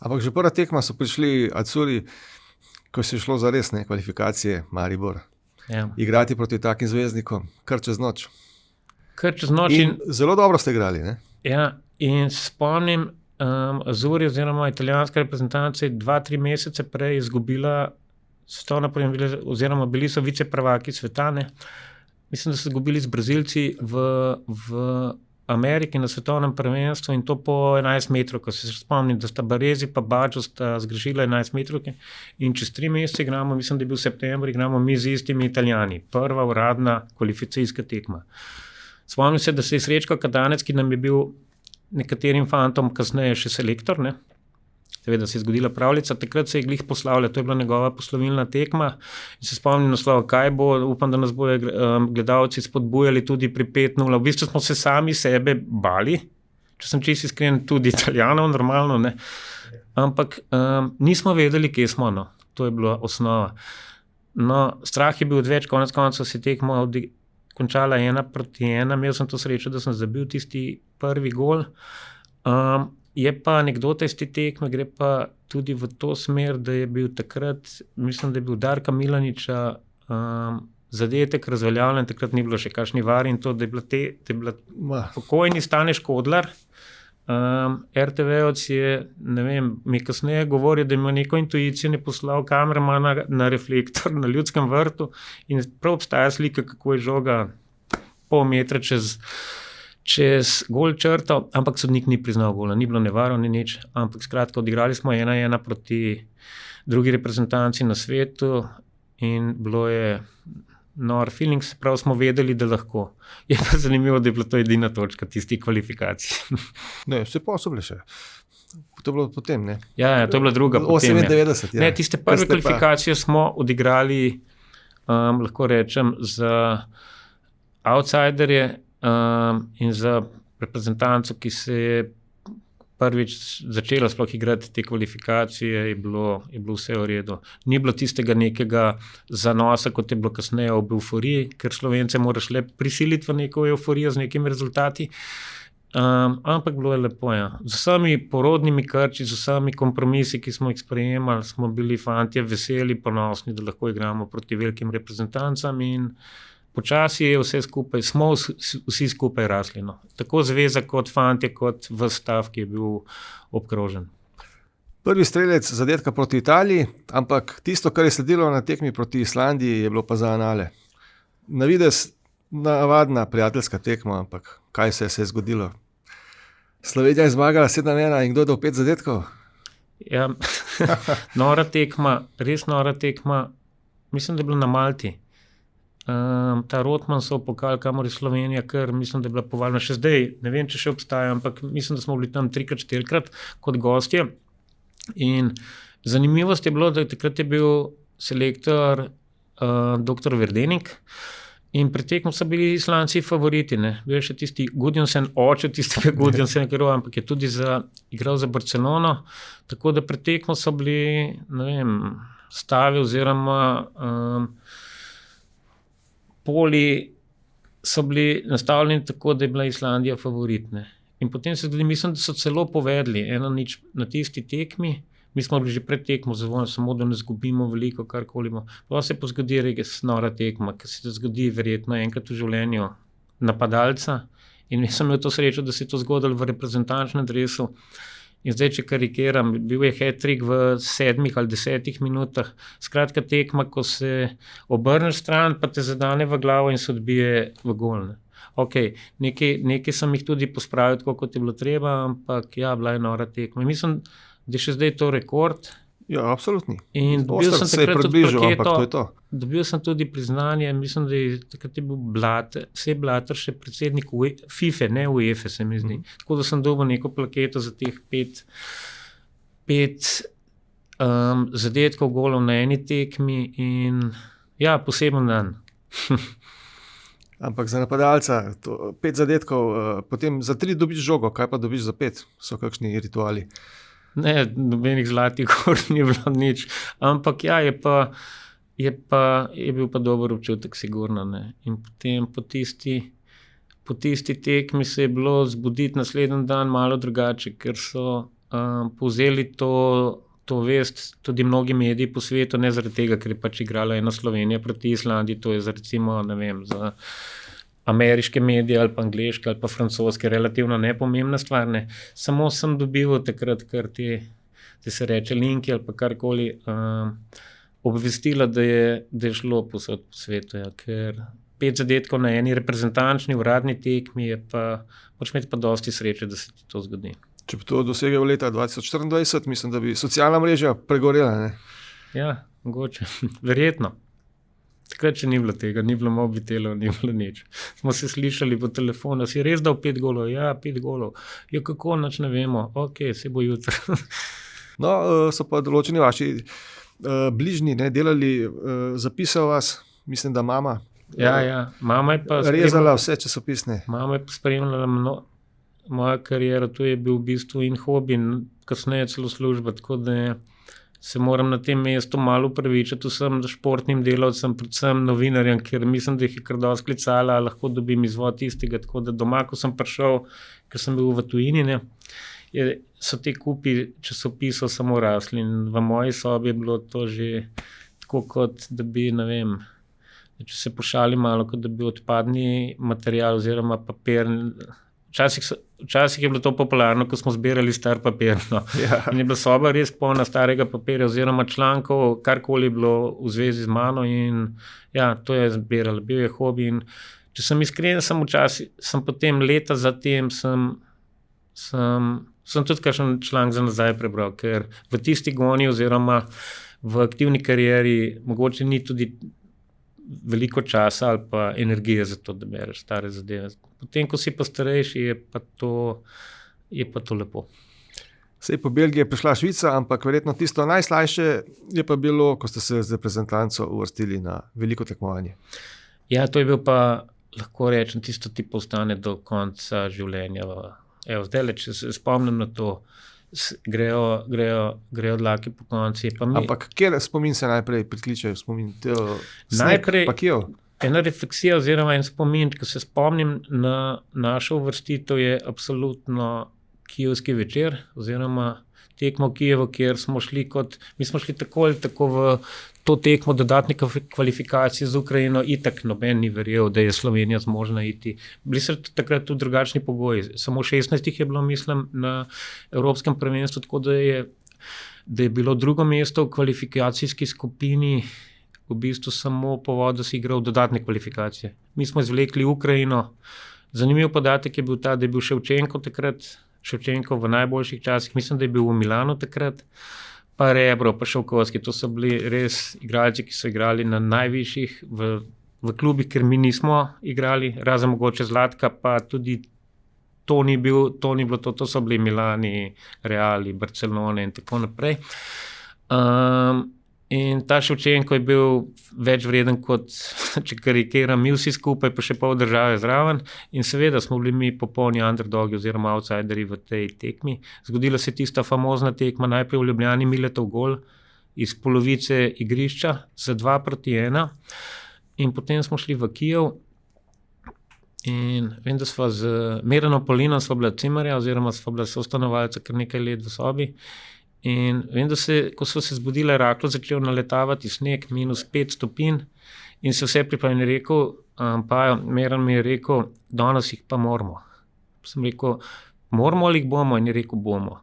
Ampak že prva tekma so prišli Acuri, ko se je šlo za res, ne, kvalifikacije Maribor.
Ja.
Igrati proti takim zvezdnikom, kar čez noč.
In
zelo dobro ste igrali, ne?
Ja, in spomnim, Azuri oziroma italijanska reprezentanca 2-3 mesece prej izgubila svetovno prvenstvo, oziroma bili so viceprvaki sveta, ne. Mislim, da so izgubili z Brazilci v Ameriki na svetovnem prvenstvu in to po 11 metrov, ko se spomnim, da sta Baresi pa Baggio sta zgrešila 11 metrovke in čez 3 mesece igramo, mislim, da je bil september, igramo mi z istimi Italijani. Prva uradna kvalifikacijska tekma. Spomnim se, da se je Srečko Katanec, ki nam je bil nekaterim fantom kasneje še selektor, ne. Seveda se je zgodila pravljica, takrat se je glih poslavljal, to je bila njegova poslovilna tekma in se spomnim naslova, kaj bo, upam, da nas bojo gledalci spodbujali tudi pri 5-0. V bistvu smo se sami sebe bali, če sem čisto iskren, tudi Italijanov, normalno, ne. Ampak nismo vedeli, kje smo, no. To je bila osnova. No, strah je bil odveč, konec koncev se tekmo končala 1-1, imel sem to srečo, da sem zabil tisti prvi gol. Je pa anekdota iz te tekme, gre pa tudi v to smer, da je bil takrat, mislim, da je bil Darka Milaniča zadetek razveljavljen, takrat ni bilo še kakšni var in to, da je bila pokojni Stane Škodlar, RTV-ovc je, ne vem, mi kasneje govori, da ima neko intuicijo, ne poslal kameramana na reflektor na Ljudskem vrtu in prav obstaja slika, kako je žoga pol metra čez gol črto, ampak sodnik ni priznal gola, ni bilo nevarno, ni nič, ampak skratka, odigrali smo 1-1 proti drugi reprezentanci na svetu in bilo je nor feeling, se pravi, smo vedeli, da lahko. Je pa zanimivo, da je bila to edina točka tistih kvalifikacij.
Ne, vse pa so bile še. To je bilo potem, ne?
Ja, to je bila druga potem.
98, ja.
Ne, tiste prve kvalifikacije smo odigrali, lahko rečem, za outsiderje in za reprezentanco, ki se je prvič začela sploh igrati te kvalifikacije, je bilo vse v redu. Ni bilo tistega nekega zanosa, kot je bilo kasneje ob euforiji, ker Slovence moraš le prisiliti v neko euforijo z nekimi rezultati. Ampak bilo je lepo, ja. Z vsemi porodnimi krči, z vsemi kompromisi, ki smo jih sprejemali, smo bili fantje veseli, ponosni, da lahko igramo proti velikim reprezentancam in počasi je vse skupaj, smo vsi skupaj rasli. No. Tako zveza kot fantje, kot ves stav, ki je bil obkrožen.
Prvi strelec zadetka proti Italiji, ampak tisto, kar je sledilo na tekmi proti Islandiji, je bilo pa za anale. Na videz navadna prijateljska tekma, ampak kaj se je zgodilo? Slovenija je zmagala 7-1 in kdo je dal 5 zadetkov?
Ja, nora tekma, res nora tekma, mislim, da je bilo na Malti. Ta Rotmansov pokal, kamor je Slovenija, ker mislim, da je bila povaljena še zdaj, ne vem, če še obstaja, ampak mislim, da smo bili tam 3-4 kot gostje. In zanimivost je bilo, da takrat je bil selektor dr. Verdenik in pri tekmu so bili Islandci favoriti, ne. Bil je še tisti Gudjonsen, oče tistega Gudjonsena, ampak je tudi igral za Barcelono, tako da pri tekmu so bili, ne vem, stavi oziroma poli so bili nastavljeni tako, da je bila Islandija favoritne. In potem se zgodi, mislim, da so celo povedali 1-0 na tisti tekmi, mi smo bili že pred tekmo zadovoljni, samo da ne zgubimo veliko, karkoli. Pa se pa zgodi res nora tekma, ker se zgodi verjetno enkrat v življenju napadalca in jaz sem imel to srečo, da se je to zgodilo v reprezentančnem dresu. In zdaj, če karikiram, bil je hat-trick v 7 ali 10 minutah. Skratka tekma, ko se obrneš stran, pa te zadane v glavo in se odbije v gol. Ne. Ok, nekaj sem jih tudi pospravil, tako kot je bilo treba, ampak ja, bila je nora tekma. Mislim, da je še zdaj to rekord.
Ja, absolutni.
In dobil sem takrat tudi
plaketo.
Dobil sem tudi priznanje, mislim, da je takrat je bil Blatter, Blatter še predsednik FIFA, ne UEFA, se mi zdi. Tako da sem dobil neko plaketo za teh 5 zadetkov golov na eni tekmi in ja, poseben dan.
Ampak za napadalca 5 zadetkov, potem za 3 dobiš žogo, kaj pa dobiš za 5? So kakšni rituali?
Ne, nobenih zlatih gor ni bilo nič, ampak ja, je bil pa dober občutek, sigurno. Ne. In potem po tisti tekmi se je bilo zbuditi naslednji dan malo drugače, ker so povzeli to vest tudi mnogi mediji po svetu, ne zaradi tega, ker je pač igrala ena Slovenija proti Islandiji, to je za recimo, ne vem, za ameriške medije ali pa angleške ali pa francoske, relativno nepomembna stvar. Ne. Samo sem dobil takrat, ker ti se reče linki ali pa karkoli, obvestila, da je šlo posod po svetu, ja, ker 5 zadetkov na eni reprezentančni uradni tekmi je pa, moraš imeti pa dosti sreče, da se ti to zgodi.
Če bi to dosegel leta 2024, mislim, da bi socialna mreža pregorela, ne?
Ja, mogoče, verjetno. Takrat še ni bilo tega, ni bilo mobitelov, ni bilo nič. Smo se slišali po telefonu, si res dal 5 golov? Ja, 5 golov. Ja, kako, nič ne vemo. Ok, se bo jutro.
No, so pa določeni vaši bližnji, ne, delali, zapisal vas, mislim, da mama.
Ja, mama je pa
rezala vse časopisne.
Mama je pa spremljala moja kariera, to je bil v bistvu in hobi, kasneje celo služba, tako da se moram na tem mestu malo upravičiti vsem športnim delavcem, predvsem novinarjem, ker mislim, da jih je kar dosti klicala, lahko dobim izvod istega, tako da doma, ko sem prišel, ker sem bil v tujini, ne, so te kupi časopisov samo rasli in v moji sobi je bilo to že tako kot, da bi, ne vem, če se pošali malo, kot da bi odpadni material oziroma papir Včasih je bilo to popularno, ko smo zbirali star papir. No.
Ja.
In je bila soba res polna starega papirja oziroma člankov, karkoli je bilo v zvezi z mano in ja, to je zbirala, bil je hobi in če sem iskren, sem potem leta zatem sem tudi kakšen članek za nazaj prebral, ker v tisti goni oziroma v aktivni karieri mogoče ni tudi veliko časa ali pa energije za to, da bereš stare zadeve. Potem, ko si pa starejši, je pa to lepo.
Sej po Belgiji je prišla Švica, ampak verjetno tisto najslajše je pa bilo, ko ste se z reprezentanco uvrstili na veliko tekmovanje.
Ja, to je bil pa, lahko rečem, tisto ti postane do konca življenja. Evo, zdaj, če se spomnim na to, grejo dlake po konci.
Ampak kjer spomin se najprej prikličejo?
Najprej
pa kje?
Ena refleksija oziroma en spomin, ko se spomnim na našo uvrstitev, je absolutno kijevski večer oziroma tekmo v Kijevu, kjer smo šli mi smo šli tako ali tako v to tekmo dodatne kvalifikacije z Ukrajino, itak noben ni verjel, da je Slovenija zmožna iti. Bili so takrat tudi drugačni pogoji. Samo 16 je bilo, mislim, na Evropskem prvenstvu, tako da je bilo drugo mesto v kvalifikacijski skupini v bistvu samo povod, da si igral dodatne kvalifikacije. Mi smo izvlekli Ukrajino. Zanimiv podatek je bil ta, da je bil Ševčenko v najboljših časih, mislim, da je bil v Milanu takrat, pa Rebro, pa Šovkovski, to so bili res igralci, ki so igrali na najvišjih v klubih, ker mi nismo igrali, razen mogoče Zlatka, pa tudi to ni bilo to so bili Milani, Reali, Barcelone in tako naprej. In ta Ševčenko je bil več vreden kot, če karikiram, mi vsi skupaj, pa še pol države zraven. In seveda smo bili mi popolni underdogi oziroma outsideri v tej tekmi. Zgodila se tista famozna tekma, najprej v Ljubljani Miletov gol iz polovice igrišča za 2-1. In potem smo šli v Kijev in vem, da sva z Miranom Polinom sva bila cimarja oziroma sva bila sostanovalca kar nekaj let v sobi. In vem, da ko so se zbudile, rahlo začel naletavati sneg, -5 stopinj in se vse pripravljeno je rekel, Meran mi je rekel, danes jih pa moramo. Sem rekel, moramo ali jih bomo? In je rekel, bomo.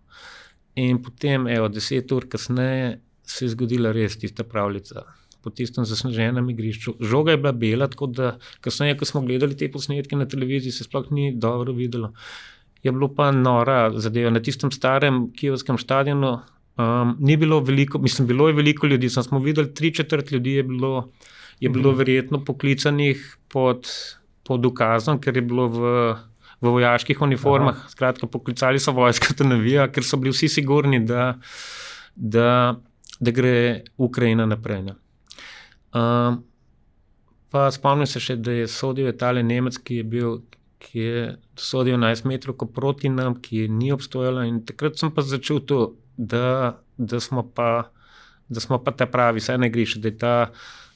In potem, 10 ur kasneje se je zgodila res tista pravljica. Po tistem zasneženem igrišču. Žoga je bila bela, tako da kasneje, ko smo gledali te posnetke na televiziji, se sploh ni dobro videlo. Je bilo pa nora zadeva. Na tistem starem kijevskem stadionu ni bilo veliko, mislim, bilo je veliko ljudi, smo videli 3/4 ljudi je bilo verjetno poklicanih pod ukazom, ker je bilo v vojaških uniformah. Skratka, poklicali so vojsko, da navija, ker so bili vsi sigurni, da gre Ukrajina naprej. Pa spomnim se še, da je sodil tale Nemec, ki je sodil 11 metrov proti nam, ki ni obstojala in takrat sem pa začutil, da smo pa ta pravi, saj ne griš, da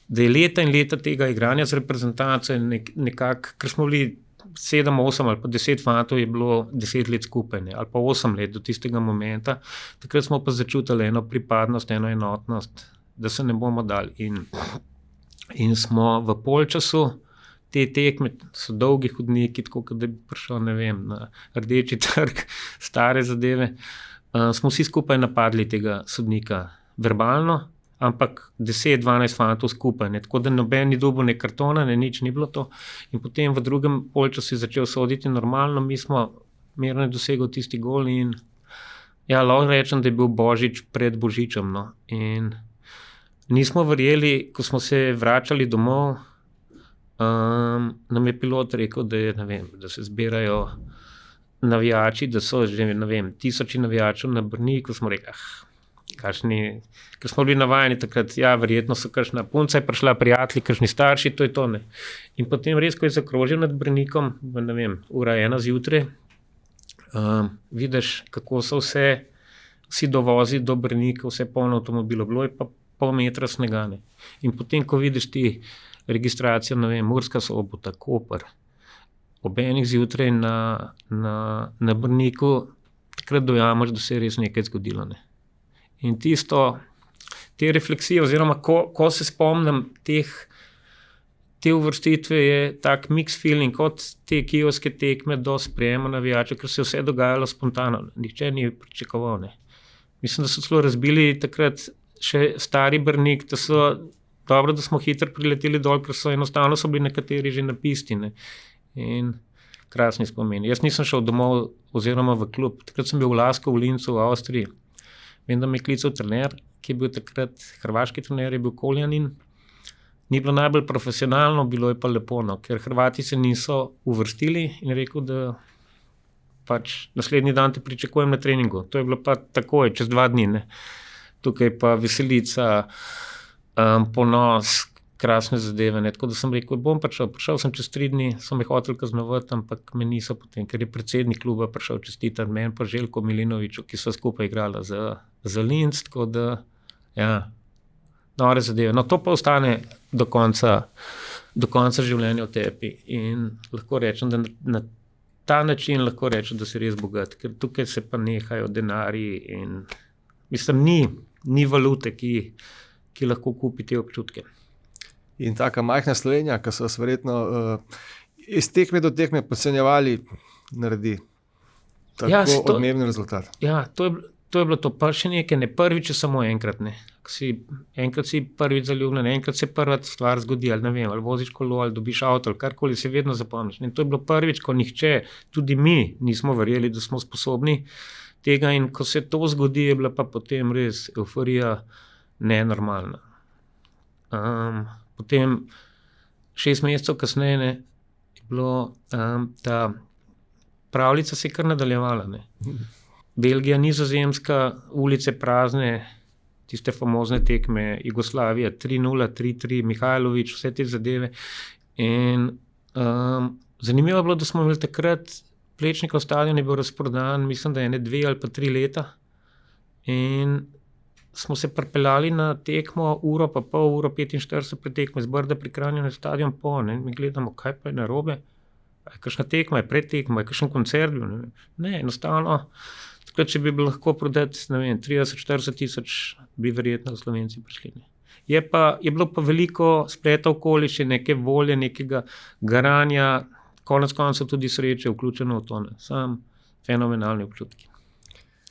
je leta in leta tega igranja z reprezentanco nekako, ker smo bili 7, 8 ali pa 10 fantov, je bilo 10 let skupaj, ali pa 8 let do tistega momenta, takrat smo pa začutili eno pripadnost, eno enotnost, da se ne bomo dali in smo v polčasu te tekme, so dolgi hodniki, tako da bi prišel, ne vem, na Rdeči trg, stare zadeve, smo vsi skupaj napadli tega sodnika verbalno, ampak 10-12 fantov skupaj, tako da noben ni dobil ne kartona, ne nič ni bilo to. In potem v drugem polčasu je začel soditi normalno, mi smo Miran dosegel tisti gol in ja, lahko rečem, da je bil Božič pred Božičem. No. In nismo verjeli, ko smo se vračali domov, nam je pilot rekel, da se zbirajo navijači, da so že, ne vem, 1000 navijačev na Brniku, smo rekli, ker smo bili navajeni takrat, ja, verjetno so kakšna punca je prišla, prijatelji, kakšni starši, to je to, ne. In potem res, ko je zakrožil nad Brnikom, ne vem, 1:00 zjutraj, vidiš, kako so vsi dovozi do Brnika, vse polno avtomobilov, bilo je pa pol metra snega, ne. In potem, ko vidiš ti registracijo, ne vem, Murska Sobota, Koper, ob 1:00 zjutraj na Brniku, takrat dojamaš, da se je res nekaj zgodilo, ne. In te refleksije, oziroma ko se spomnim teh te uvrstitve je tak mix feeling, od te kijevske tekme do sprejema navijačev, ker se je vse dogajalo spontano. Nihče ni pričakoval. Ne. Mislim, da so celo razbili takrat še stari Brnik, da so dobro, da smo hitro prileteli dol, ker so enostavno so bili nekateri že na pisti. Ne. In krasni spomeni. Jaz nisem šel domov oziroma v klub. Takrat sem bil v Lasku, v Lincu, v Avstriji. Vem, da me je klical trener, ki je bil takrat hrvaški trener, je bil Koljanin. Ni bilo najbolj profesionalno, bilo je pa lepo, no, ker Hrvati se niso uvrstili in rekel, da pač naslednji dan te pričakujem na treningu. To je bilo pa takoj, čez 2 dni. Ne. Tukaj pa veselica, ponos, krasne zadeve. Ne. Tako da sem rekel, bom prišel sem čez 3 dni, so me hoteli kaznovati, ampak me niso potem, ker je predsednik kluba prišel čestitati meni pa Željko Milinoviću, ki so skupaj igrala za Linz, tako da, ja, nore zadeve. No, to pa ostane do konca življenja v tebi in lahko rečem, da na ta način lahko rečem, da si res bogat, ker tukaj se pa nehajo denarji in mislim, ni valute, ki lahko kupi te občutke.
In taka majhna Slovenija, ki so verjetno iz tekme do tekme podcenjevali, naredi tako odmeven rezultat.
Ja, to je bilo to. Pa še nekaj, ne prvič, samo enkrat. Ne. Enkrat si prvič zaljubljen, enkrat se prva stvar zgodi, ali ne vem, ali voziš kolo, ali dobiš avto, ali karkoli se vedno zapomniš. In to je bilo prvič, ko nihče, tudi mi nismo verjeli, da smo sposobni tega in ko se to zgodi, je bila pa potem res euforija nenormalna. Potem 6 mesecev kasneje je bilo ta pravljica se je kar nadaljevala. Ne. Belgija, Nizozemska, ulice prazne, tiste famozne tekme, Jugoslavija 3-0, 3-3, Mihajlović, vse te zadeve. In zanimivo je bilo, da smo imeli takrat Plečnikov stadion je bil razprodan, mislim, da 1, 2 ali pa 3 leta. In smo se pripeljali na tekmo, uro pa pol, uro 45 pred tekmo iz Brda pri Kranju na stadion po. Ne? Mi gledamo, kaj pa je narobe. Je kakšna tekma, je predtekma, je kakšen koncert bil. Ne, enostavno. Takrat, če bi bilo lahko prodati, ne vem, 30-40 tisoč, bi verjetno Slovenci prišli. Ne? Je bilo pa veliko spleta okoliščin, neke volje, nekega garanja, konec koncev tudi sreče vključeno v to. Ne? Sam fenomenalni občutki.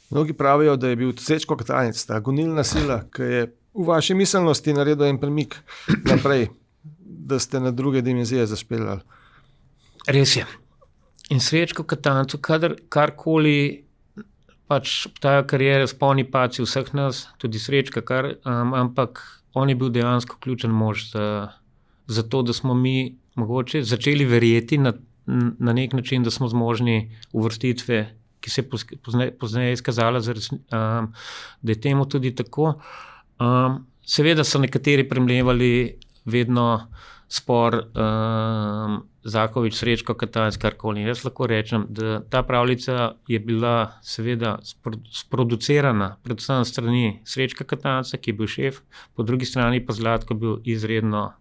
Mnogi pravijo, da je bil Srečko Katanec, ta gonilna sila, ki je v vaši miselnosti naredil en premik naprej, da ste na druge dimenzije zašpeljali.
Res je. In Srečko Katancu, karkoli pač obstajajo kariere, sponi paci vseh nas, tudi Srečka, ampak on je bil dejansko ključen mož za to, da smo mi mogoče začeli verjeti na nek način, da smo zmožni uvrstitve, ki se je pozneje izkazala, da je temu tudi tako. Seveda so nekateri premlevali vedno spor Zahović, Srečko Katanec, karkoli. Jaz lahko rečem, da ta pravljica je bila seveda sproducirana predvsem strani Srečka Katanca, ki je bil šef, po drugi strani pa Zlatko bil izredno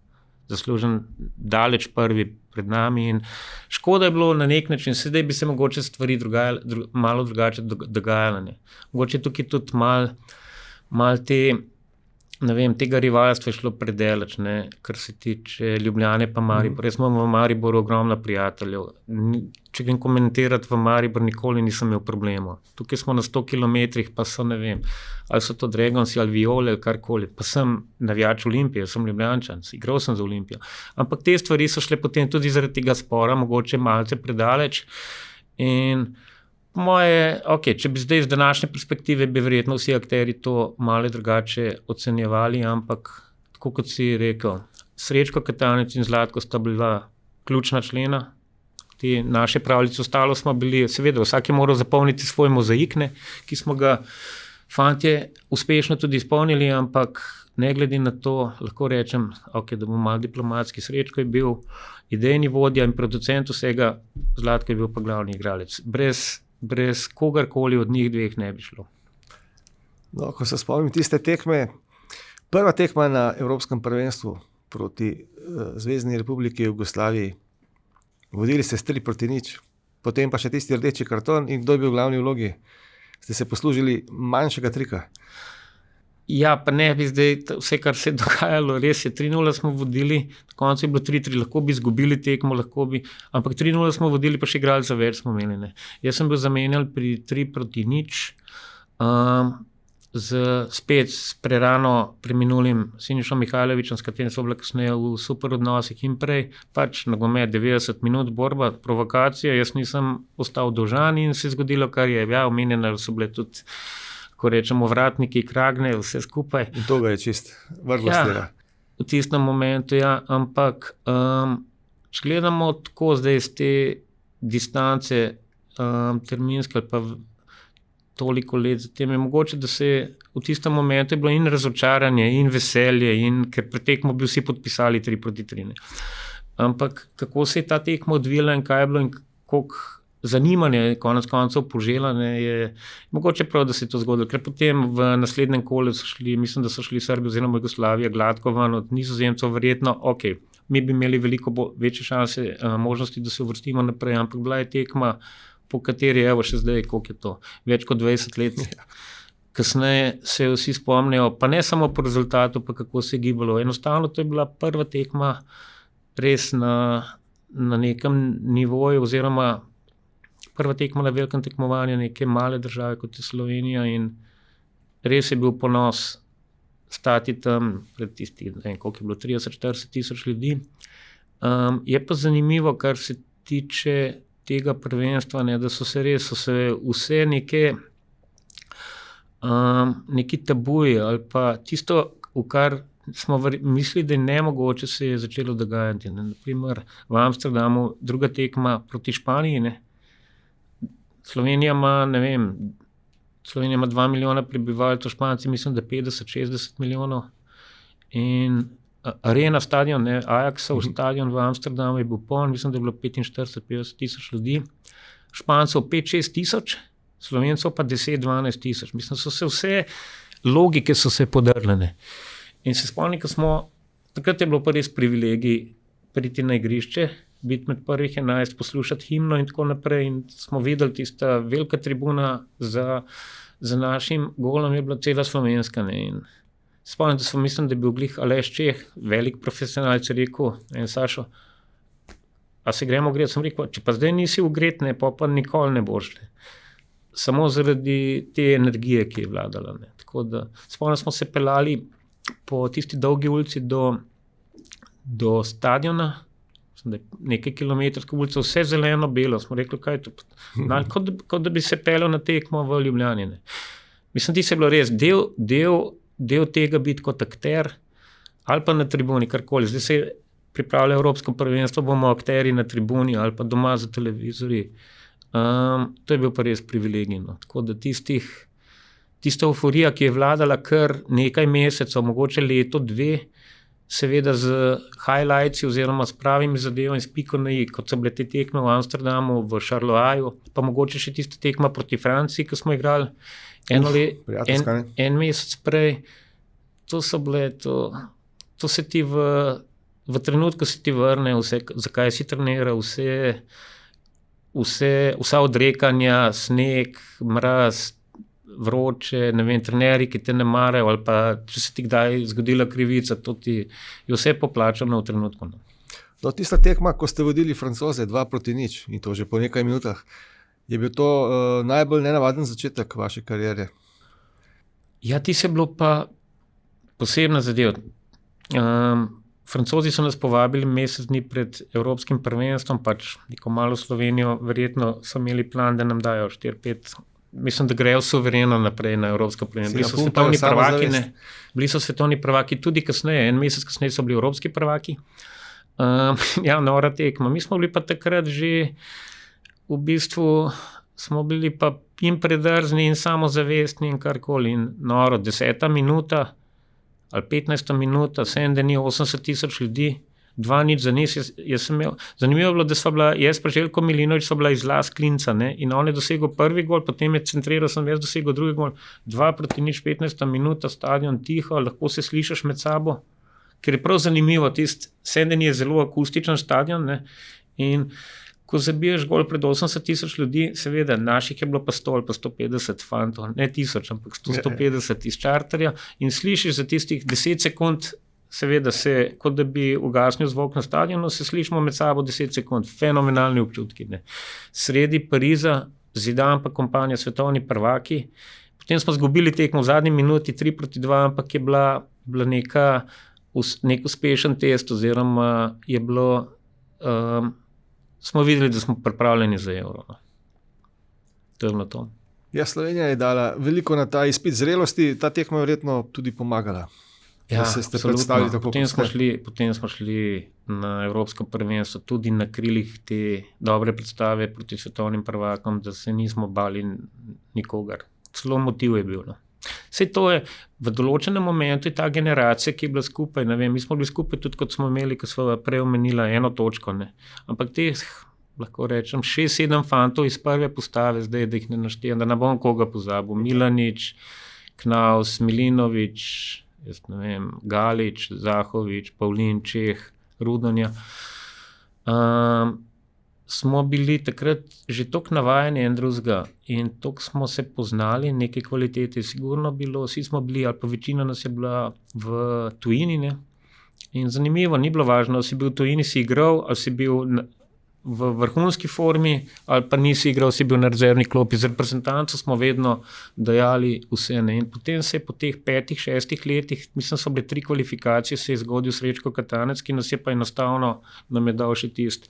zaslužen, daleč prvi pred nami in škoda je bilo na nek način, sedaj bi se mogoče stvari malo drugače dogajale. Mogoče tukaj tudi malo tega rivalstva je šlo predaleč, kar se tiče Ljubljane pa Maribor. Jaz imam v Mariboru ogromno prijateljev. Če grem komentirati v Maribor, nikoli nisem imel problema. Tukaj smo na 100 kilometrih, pa so, ne vem, ali so to Dragonsi ali Viole ali karkoli. Pa sem navijač Olimpije, sem Ljubljančan, igral sem za Olimpijo. Ampak te stvari so šle potem tudi zaradi tega spora, mogoče malce predaleč. In moje, če bi zdaj z današnje perspektive, bi verjetno vsi akteri to malo drugače ocenjevali, ampak tako kot si rekel, Srečko Katanec in Zlatko sta bila ključna člena. Te naše pravljice, ostalo smo bili, seveda, vsak je moral zapolniti svoj mozaik, ki smo ga fantje uspešno tudi izpolnili, ampak ne glede na to, lahko rečem, da bom malo diplomatski, Srečko je bil idejni vodja in producent vsega, Zlatko je bil pa glavni igralec. Brez kogarkoli od njih dveh ne bi šlo.
No, ko se spomnim tiste tekme, prva tekma na Evropskem prvenstvu proti Zvezni republiki Jugoslaviji, vodili ste 3-0, potem pa še tisti rdeči karton in kdo je bil v glavni vlogi? Ste se poslužili manjšega trika?
Ja, pa ne bi zdaj vse, kar se je dogajalo, res je, 3-0 smo vodili, na koncu je bilo 3-3, lahko bi izgubili tekmo, ampak 3-0 smo vodili, pa še igralca več smo imeli. Ne. Jaz sem bil zamenjal pri 3-0, spet s prerano preminulim Sinišom Mihajlovićem, s katerim so bili kasneje v super odnosih in prej, pač nogomet 90 minut, borba, provokacija, jaz nisem ostal dolžan in se je zgodilo, kar je, ja, omenjeno so bile tudi, ko rečemo, vratniki, kragne, vse skupaj.
In to ga je čist vrglo stira.
V tistem momentu, ja, ampak če gledamo tako zdaj z te distance terminske ali pa toliko let zatem, je mogoče, da se v tistem momentu je bilo in razočaranje, in veselje, in ker pred tekmo bi vsi podpisali 3-3. Ampak kako se je ta tekma odvila in kaj je bilo in koliko zanimanje, konec koncev poželane, je mogoče prav, da se je to zgodilo, ker potem v naslednjem kolu mislim, da so šli Srbi oziroma Jugoslavija gladko ven od Nizozemcev, verjetno, mi bi imeli veliko večje šanse, možnosti, da se uvrstimo naprej, ampak bila je tekma, po kateri, evo še zdaj, koliko je to, več kot 20 let. Kasneje se vsi spomnijo, pa ne samo po rezultatu, pa kako se je gibalo. Enostavno to je bila prva tekma res na nekem nivoju oziroma prva tekma na velikem tekmovanju neke male države, kot je Slovenija, in res je bil ponos stati tam pred tistih, ne vem, koliko je bilo, 30-40 tisoč ljudi. Je pa zanimivo, kar se tiče tega prvenstva, ne, da so se vse neki tabuji ali pa tisto, v kar smo mislili, da je nemogoče, se je začelo dogajati. Naprimer, v Amsterdamu druga tekma proti Španiji, ne. Slovenija ima 2 milijona prebivalcev, Španci mislim, da 50-60 milijonov. In arena, stadion, ne, Ajaxov stadion v Amsterdamu je bil poln, mislim, da je bilo 45-50 tisoč ljudi. Špancov 5-6 tisoč, Slovencov pa 10-12 tisoč. Mislim, so se vse logike so se podrle. Ne. In se spomnim, takrat je bilo pa res privilegij priti na igrišče, biti med prvih 11, poslušati himno in tako naprej, in smo videli tista velika tribuna za našim golom je bila cela slovenska. Ne. In spomnim, da mislim, da je bil glih Aleš Čeh, velik profesionalc, rekel, Sašo, a se gremo gret? Sem rekel, če pa zdaj nisi ugret, ne, pa nikoli ne boš. Ne. Samo zaradi te energije, ki je vladala. Ne. Tako da, spomnim, smo se pelali po tisti dolgi ulici do stadiona, nekaj kilometrsko ulico, vse zeleno, belo, smo rekli, kaj je to? Kot da bi se pelil na tekmo v Ljubljani. Ne. Mislim, ti se je bilo res del tega biti kot akter ali pa na tribuni, karkoli. Zdaj se pripravlja Evropsko prvenstvo, bomo akteri na tribuni ali pa doma za televizorji. To je bil pa res privilegij. No. Tako da tista euforija, ki je vladala kar nekaj mesecev, mogoče leto, 2, seveda z highlightsi oziroma s pravimi zadevami, s piko na i, kot so bile te tekme v Amsterdamu, v Charleroi, pa mogoče še tista tekma proti Franciji, ki smo igrali en mesec prej. To so bile, to se ti v trenutku se ti vrne vse, zakaj si treniral, vsa odrekanja, sneg, mraz, vroče, ne vem, trenerji, ki te ne marajo, ali pa če se ti kdaj zgodila krivica, to ti je vse poplačano v trenutku.
No, tista tekma, ko ste vodili Francoze 2-0, in to že po nekaj minutah, je bil to najbolj nenavaden začetek vaše kariere?
Ja, ti se bilo pa posebna zadeva. Francozi so nas povabili mesec dni pred Evropskim prvenstvom, pač neko malo Slovenijo, verjetno so imeli plan, da nam dajo 4-5, mislim, da grejo suvereno naprej na Evropsko prvenstvo. Bili so svetovni prvaki tudi kasneje, en mesec kasneje so bili Evropski prvaki. Ja, nora tekma. Mi smo bili pa takrat že v bistvu, smo bili pa in predrzni in samozavestni in karkoli. In noro, 10. minuta ali 15. minuta, sem, da ni 80 tisoč ljudi, 2-0 za nas. Zanimivo je bilo, da sva bila, jaz pa Željko Milinović sva bila iz Las Klinca, ne, in on je dosegel prvi gol, potem je centriral, sem jaz dosegel drugi gol, 2-0, 15. minuta, stadion tiho, lahko se slišiš med sabo, ker je prav zanimivo, sem, da je zelo akustičen stadion, ne, in ko zabiješ gol pred 80,000 ljudi, seveda, naših je bilo pa 100 ali pa 150 fantov, ne 1000, ampak 150 iz čarterja in slišiš za tistih 10 sekund, seveda se, kot da bi ugasnil zvok na stadionu, se slišimo med sabo 10 sekund, fenomenalni občutki. Ne. Sredi Pariza, Zidane pa kompanja, svetovni prvaki, potem smo zgubili tekmo v zadnji minuti 3-2, ampak je bila nek uspešen test, oziroma je bilo, smo videli, da smo pripravljeni za Euro. No. To je bilo to.
Ja, Slovenija je dala veliko na ta izpit zrelosti, ta tekma je verjetno tudi pomagala.
Ja,
ste predstavili tako,
potem smo šli na Evropsko prvenstvo tudi na krilih te dobre predstave proti svetovnim prvakom, da se nismo bali nikogar. Celo motiv je bil. No. Sej to je, v določenem momentu je ta generacija, ki je bila skupaj, ne vem, mi smo bili skupaj tudi, kot smo imeli, ko smo prej omenila 1 točko, ne. Ampak teh, lahko rečem, 6-7 fantov iz prve postave, zdaj, da jih ne naštejem, da ne bom koga pozabil, Milanič, Knaus, Milinović, jaz ne vem, Galič, Zahovič, Pavlin, Čeh, Rudonja. Smo bili takrat že toliko navajeni en drugega in toliko smo se poznali, neke kvalitete sigurno bilo, vsi smo bili, ali pa večina nas je bila v tujini, ne. In zanimivo, ni bilo važno, ali si bil v tujini, si igral, ali si bil v vrhunski formi, ali pa nisi igral, si bil na rezervni klopi. Z reprezentanco smo vedno dajali vse. Ne. In potem se je po teh 5-6 letih, mislim, so bile 3 kvalifikacije, se je zgodil Srečko Katanec, ki nas je pa enostavno nam je dal še tisti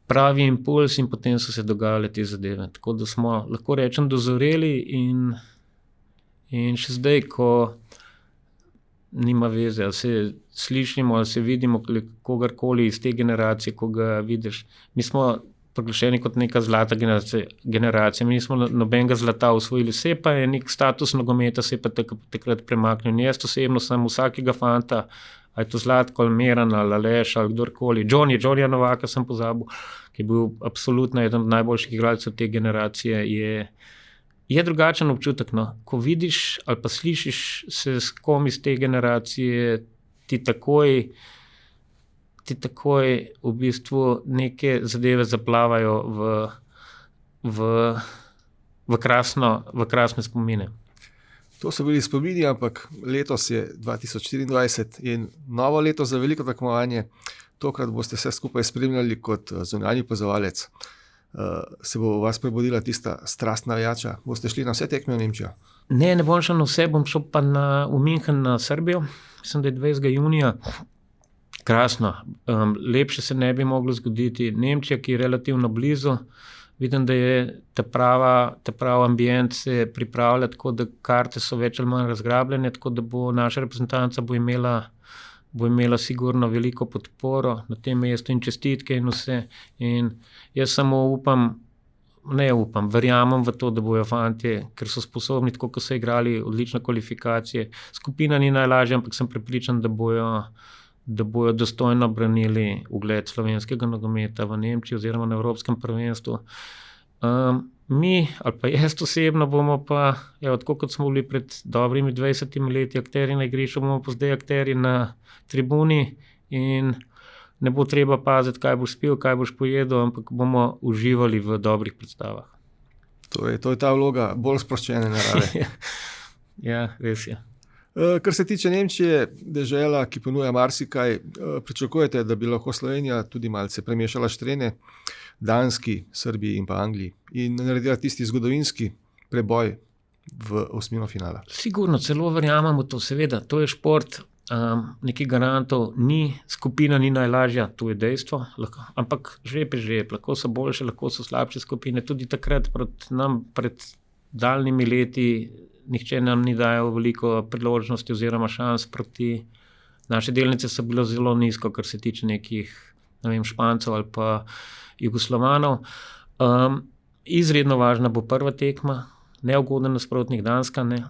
pravi impuls in potem so se dogajale te zadeve. Tako da smo, lahko rečem, dozoreli in še zdaj, ko nima veze, ali se slišimo, ali se vidimo kogarkoli iz te generacije, ko ga vidiš. Mi smo proglašeni kot neka zlata generacija, mi nismo nobenega zlata osvojili, se pa je nek status nogometa, se pa takrat premaknil. Jaz osebno sem vsakega fanta, ali je to Zlatko, ali Meran, ali Aleš, ali kdorkoli. Johnnyja Novaka sem pozabil, ki je bil absolutno eden od najboljših igralcev te generacije, je drugačen občutek. No. Ko vidiš ali pa slišiš se s kom iz te generacije, ti takoj v bistvu neke zadeve zaplavajo v krasne spomine.
To so bili spomini, ampak letos je 2024 in novo leto za veliko tekmovanje. Tokrat boste vse skupaj spremljali kot zunanji opazovalec. Se bo v vas prebudila tista strastna navijača? Boste šli na vse tekme v Nemčijo?
Ne bom šel na vse, bom šel pa v München na Srbijo. Mislim, da je 20. junija. Krasno. Lepše se ne bi moglo zgoditi. Nemčija, ki je relativno blizu. Vidim, da je ta pravi ambient se pripravlja, tako da karte so več ali manj razgrabljene, tako da bo naša reprezentanca bo imela sigurno veliko podporo na tem mestu in čestitke in vse. In jaz samo verjamem v to, da bojo fantje, ker so sposobni, tako kot so igrali odlične kvalifikacije. Skupina ni najlažja, ampak sem prepričan, da bojo dostojno branili ugled slovenskega nogometa v Nemčiji oziroma na Evropskem prvenstvu. Mi, ali pa jaz osebno, bomo pa, tako kot smo bili pred dobrimi 20 leti akterji na igrišču, bomo pa zdaj akterji na tribuni in ne bo treba paziti, kaj boš spil, kaj boš pojedel, ampak bomo uživali v dobrih predstavah.
To je ta vloga bolj sproščene narave.
Ja, res je.
Kar se tiče Nemčije, dežela, ki ponuja marsikaj, pričakujete, da bi lahko Slovenija tudi malce premešala štrene Danski, Srbiji in pa Angliji in naredila tisti zgodovinski preboj v osmino finala?
Sigurno, celo verjamemo to, seveda, to je šport, nekih garantov ni, skupina ni najlažja, to je dejstvo, ampak žreb je žreb, lahko so boljše, lahko so slabše skupine, tudi takrat pred daljnimi leti nihče nam ni dajal veliko priložnosti oziroma šans proti. Naše delnice so bile zelo nizko, kar se tiče nekih, Špancov ali pa Jugoslovanov. Izredno važna bo prva tekma, neugoden nasprotnik Danska, ne.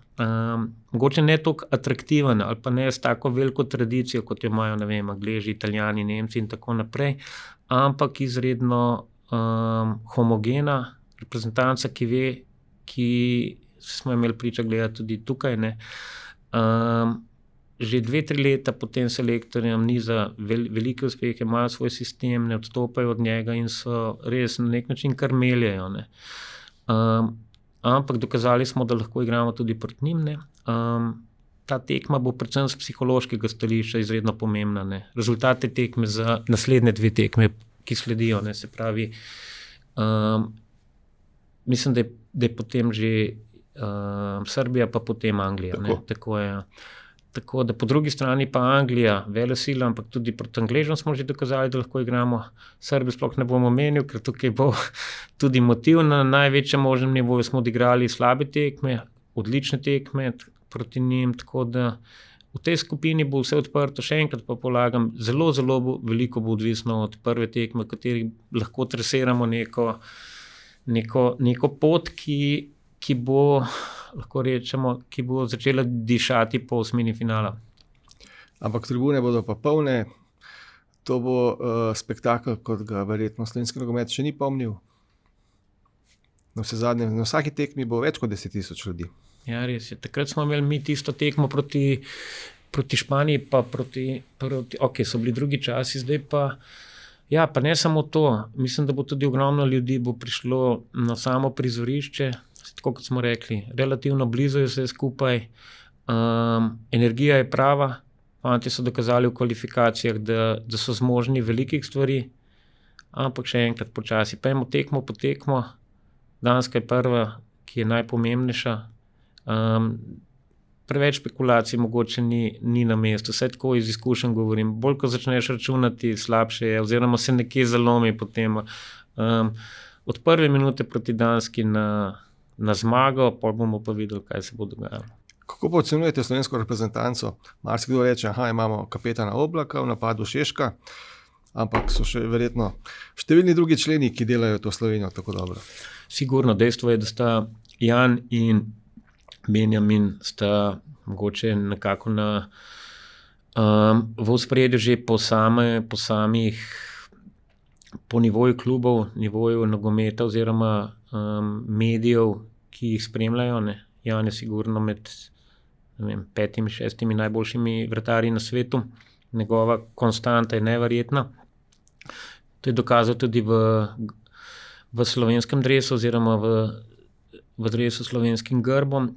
Mogoče ne toliko atraktiven ali pa ne s tako veliko tradicijo, kot jo imajo, Angleži, Italijani, Nemci in tako naprej, ampak izredno homogena reprezentanca, ki smo imeli priča gledati tudi tukaj, ne. že 2-3 leta pod tem selektorjem niza velike uspehe, imajo svoj sistem, ne odstopajo od njega in so res na nek način kar meljejo. Ne. Ampak dokazali smo, da lahko igramo tudi proti njim. Ne. Ta tekma bo predvsem z psihološkega stališča izredno pomembna. Ne. Rezultate tekme za naslednje 2 tekme, ki sledijo. Ne. Se pravi, mislim, da je potem že Srbija, pa potem Anglija. Tako je. Tako da po drugi strani pa Anglija, velesila, ampak tudi proti Angležem smo že dokazali, da lahko igramo. Srbi sploh ne bom omenil, ker tukaj bo tudi motiv na največjem možnem nivoju. Smo odigrali slabe tekme, odlične tekme proti njim, tako da v tej skupini bo vse odprto. Še enkrat pa polagam, zelo, zelo veliko bo odvisno od prve tekme, v kateri lahko tresiramo neko pot, ki bo, lahko rečemo, ki bo začela dišati po osmini finala.
Ampak tribune bodo pa polne, to bo spektakel, kot ga verjetno slovenski nogomet še ni pomnil. Na vsaki tekmi bo več kot 10,000 ljudi.
Ja, res je. Takrat smo imeli mi tisto tekmo proti Španiji, pa so bili drugi časi, zdaj pa. Ja, pa ne samo to. Mislim, da bo tudi ogromno ljudi bo prišlo na samo prizorišče. Tako kot smo rekli, relativno blizu je vse skupaj, energija je prava, fanti so dokazali v kvalifikacijah, da so zmožni velikih stvari, ampak še enkrat počasi. Pejmo tekmo po tekmo, Danska je prva, ki je najpomembnejša. Preveč špekulacij mogoče ni na mestu, vse tako iz izkušenj govorim. Bolj ko začneš računati, slabše je, oziroma se nekje zalomi potem. Od prve minute proti Danski na zmago, pa bomo pa videli, kaj se bo dogajalo.
Kako pa ocenjujete slovensko reprezentanco? Marsikdo reče, imamo kapetana Oblaka, v napadu Šeška, ampak so še verjetno številni drugi členi, ki delajo to Slovenijo tako dobro.
Sigurno, dejstvo je, da sta Jan in Benjamin sta mogoče nekako v ospredju že po samih po nivoju klubov, nivoju nogometa oziroma medijev, ki jih spremljajo. Ne. Jan je sigurno med 5-6 najboljšimi vratarji na svetu. Njegova konstanta je neverjetna. To je dokazal tudi v slovenskem dresu oziroma v dresu s slovenskim grbom.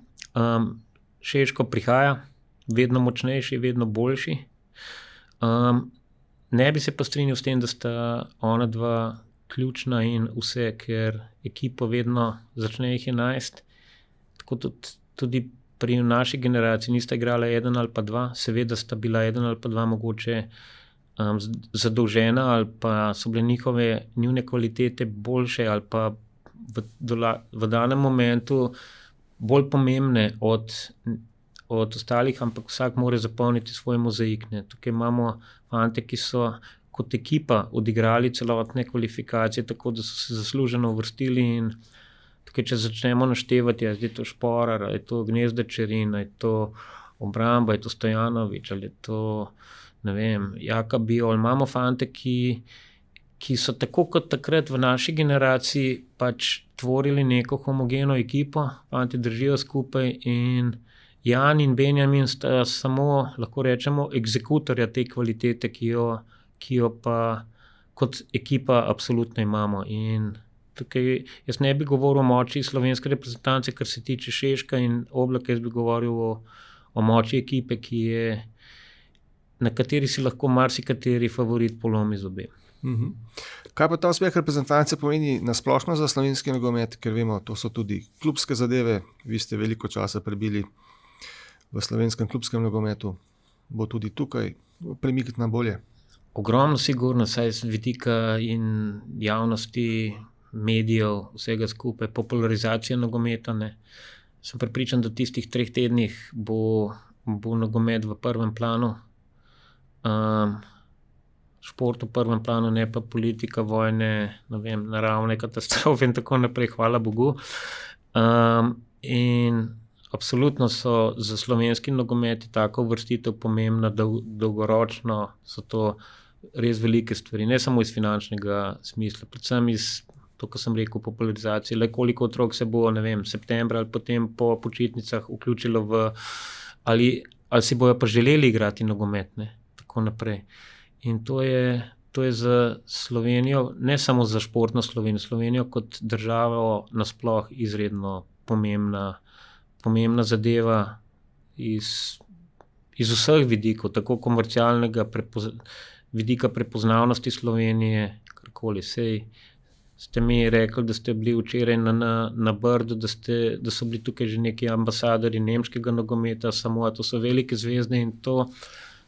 Šeško prihaja, vedno močnejši, vedno boljši. Ne bi se pa strinjal s tem, da sta ona dva ključna in vse, ker ekipo vedno začne jih 11. Tako tudi pri naši generaciji nista igrala 1 ali pa 2, seveda sta bila 1 ali pa 2 mogoče zadolžena ali pa so bile njune kvalitete boljše ali pa v danem momentu bolj pomembne od ostalih, ampak vsak mora zapolniti svoj mozaik. Ne. Tukaj imamo fante, ki so kot ekipa odigrali celotne kvalifikacije, tako da so se zasluženo uvrstili in tukaj, če začnemo naštevati, je to Šporar, je to Gnezda Čerin, je to Obramba, je to Stojanovič, ali je to, ne vem, Jaka Biol. Imamo fante, ki so tako kot takrat v naši generaciji pač tvorili neko homogeno ekipo, fanti držijo skupaj in Jan in Benjamin sta samo, lahko rečemo, egzekutorja te kvalitete, ki jo pa kot ekipa absolutno imamo. In tukaj jaz ne bi govoril o moči slovenske reprezentance, kar se tiče Šeška in Oblaka, jaz bi govoril o moči ekipe, na kateri si lahko marsikateri favorit polomi zobe.
Kaj pa ta uspeh reprezentance pomeni na splošno za slovenski nogomet, ker vemo, to so tudi klubske zadeve, vi ste veliko časa prebili v slovenskem klubskem nogometu, bo tudi tukaj premik na bolje?
Ogromno sigurno, saj z vidika in javnosti, medijev, vsega skupaj, popularizacija nogometa. Ne. Sem prepričan, da v tistih 3 tednih bo nogomet v prvem planu, šport v prvem planu, ne pa politika, vojne, ne vem, naravne katastrofe in tako naprej, hvala Bogu. In absolutno so za slovenski nogomet tako uvrstitev pomembna, dolgoročno so to res velike stvari, ne samo iz finančnega smisla, predvsem iz, to, kar sem rekel, popularizacije, le koliko otrok se bo, ne vem, septembra ali potem po počitnicah vključilo ali si bojo pa želeli igrati nogomet, ne, tako naprej. In to je za Slovenijo, ne samo za športno Slovenijo kot državo nasploh izredno pomembna zadeva iz vseh vidikov, tako komercialnega vidika prepoznavnosti Slovenije, karkoli. Sej ste mi rekli, da ste bili včeraj na Brdu, da so bili tukaj že neki ambasadori nemškega nogometa, samo to so velike zvezde in to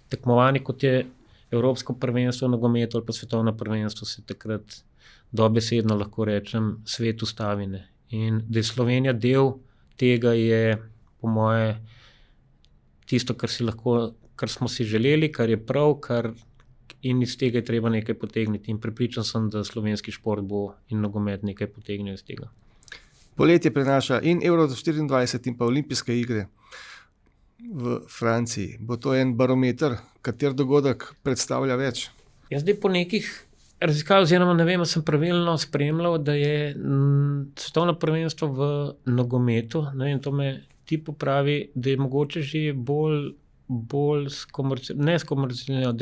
tekmovanje, kot je Evropsko prvenstvo v nogometu ali pa svetovno prvenstvo, se takrat dobesedno lahko rečem svet ustavi. In da je Slovenija del tega, je po moje tisto, kar smo si želeli, kar je prav, in iz tega je treba nekaj potegniti. In prepričan sem, da slovenski šport bo in nogomet nekaj potegnil iz tega.
Poletje prinaša in Euro 24 in pa olimpijske igre v Franciji. Bo to en barometer, kater dogodek predstavlja več?
Jaz zdaj po nekih raziskavah, oziroma ne vem, sem pravilno spremljal, da je svetovno prvenstvo v nogometu, ne vem, to me ti popravi, da je mogoče že bolj da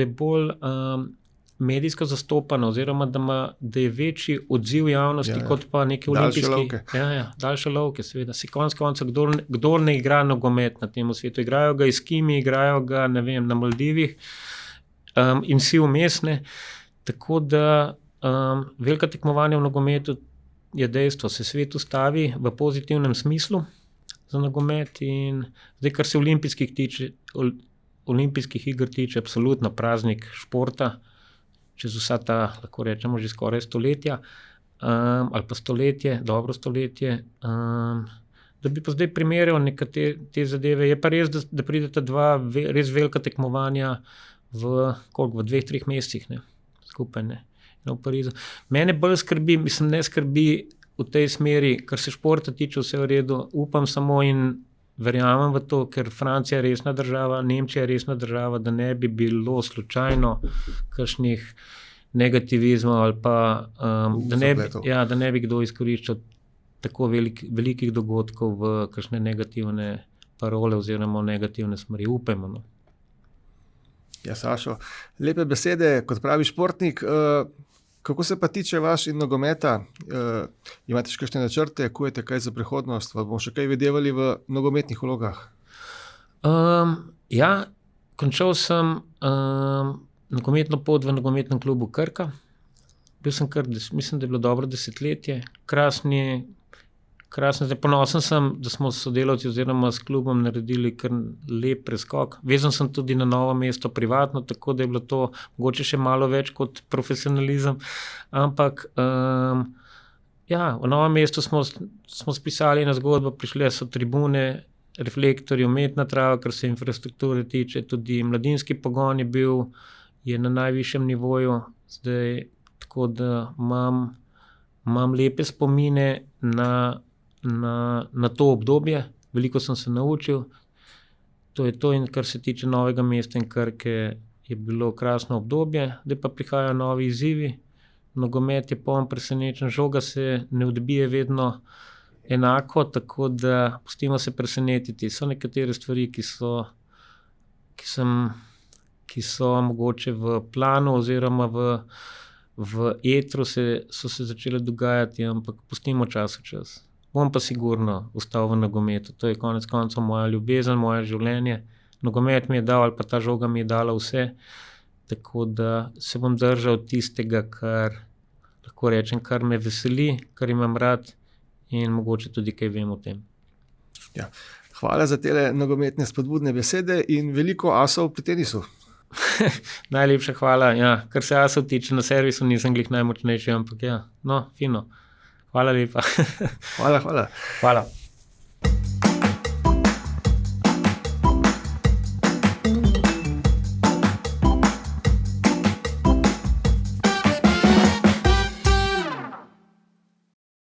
je bolj medijsko zastopano, oziroma da je večji odziv javnosti kot pa neke olimpijske. Daljše lovke, seveda. Si konec koncev, kdor ne igra nogomet na tem svetu, igrajo ga Eskimi, igrajo ga, ne vem, na Maldivih in vsi vmes, ne. Tako da velika tekmovanja v nogometu je dejstvo, se svet ustavi v pozitivnem smislu za nogomet in zdaj, kar se olimpijskih iger tiče, absolutno praznik športa, čez vsa ta, lahko rečemo, že skoraj stoletja, ali pa dobro stoletje. Da bi pa zdaj primerjal nekatere te zadeve, je pa res, da prideta dva res velika tekmovanja v 2-3 mesecih, ne, skupaj, ne, v Parizu. Mene bolj skrbi, ne skrbi v tej smeri, kar se športa tiče, vse v redu, upam samo in verjamem v to, ker Francija je resna država, Nemčija je resna država, da ne bi bilo slučajno kakšnih negativizmov ali pa da ne bi kdo izkoriščal tako velikih dogodkov v kakšne negativne parole oziroma negativne smeri. Upajmo, no.
Ja, Sašo, lepe besede, kot pravi športnik. Kako se pa tiče vaš in nogometa? Imate še kakšne načrte, kujete kaj za prihodnost? Bomo še kaj videvali v nogometnih vlogah?
Ja, končal sem nogometno pot v nogometnem klubu Krka. Bil sem mislim, da je bilo dobro desetletje. Krasni, zdaj ponosen sem, da smo s sodelavci oziroma s klubom naredili kar lep preskok. Vezan sem tudi na novo mesto privatno, tako da je bilo to mogoče še malo več kot profesionalizem. Ampak v novem mestu smo spisali na zgodbo, prišle so tribune, reflektorji, umetna trava, kar se infrastrukture tiče, tudi mladinski pogon je na najvišjem nivoju zdaj, tako da imam lepe spomine na to obdobje, veliko sem se naučil. To je to, in kar se tiče Novega mesta in Krke, je bilo krasno obdobje, zdaj pa prihajajo novi izzivi. Nogomet je poln presenečenj, žoga se ne odbije vedno enako, tako da pustimo se presenetiti. So nekatere stvari, ki so mogoče v planu oziroma v etru so se začele dogajati, ampak pustimo čas. Bom pa sigurno ostal v nogometu. To je konec koncev moja ljubezen, moje življenje. Nogomet mi je dal, ali pa ta žoga mi je dala vse. Tako da se bom držal tistega, kar lahko rečem, kar me veseli, kar imam rad in mogoče tudi kaj vem o tem.
Ja. Hvala za tele nogometne spodbudne besede in veliko asov pri tenisu.
Najlepša hvala. Ja, kar se asov tiče, na servisu nisem glih najmočnejši, ampak fino. Hvala lepa.
Hvala.
Hvala.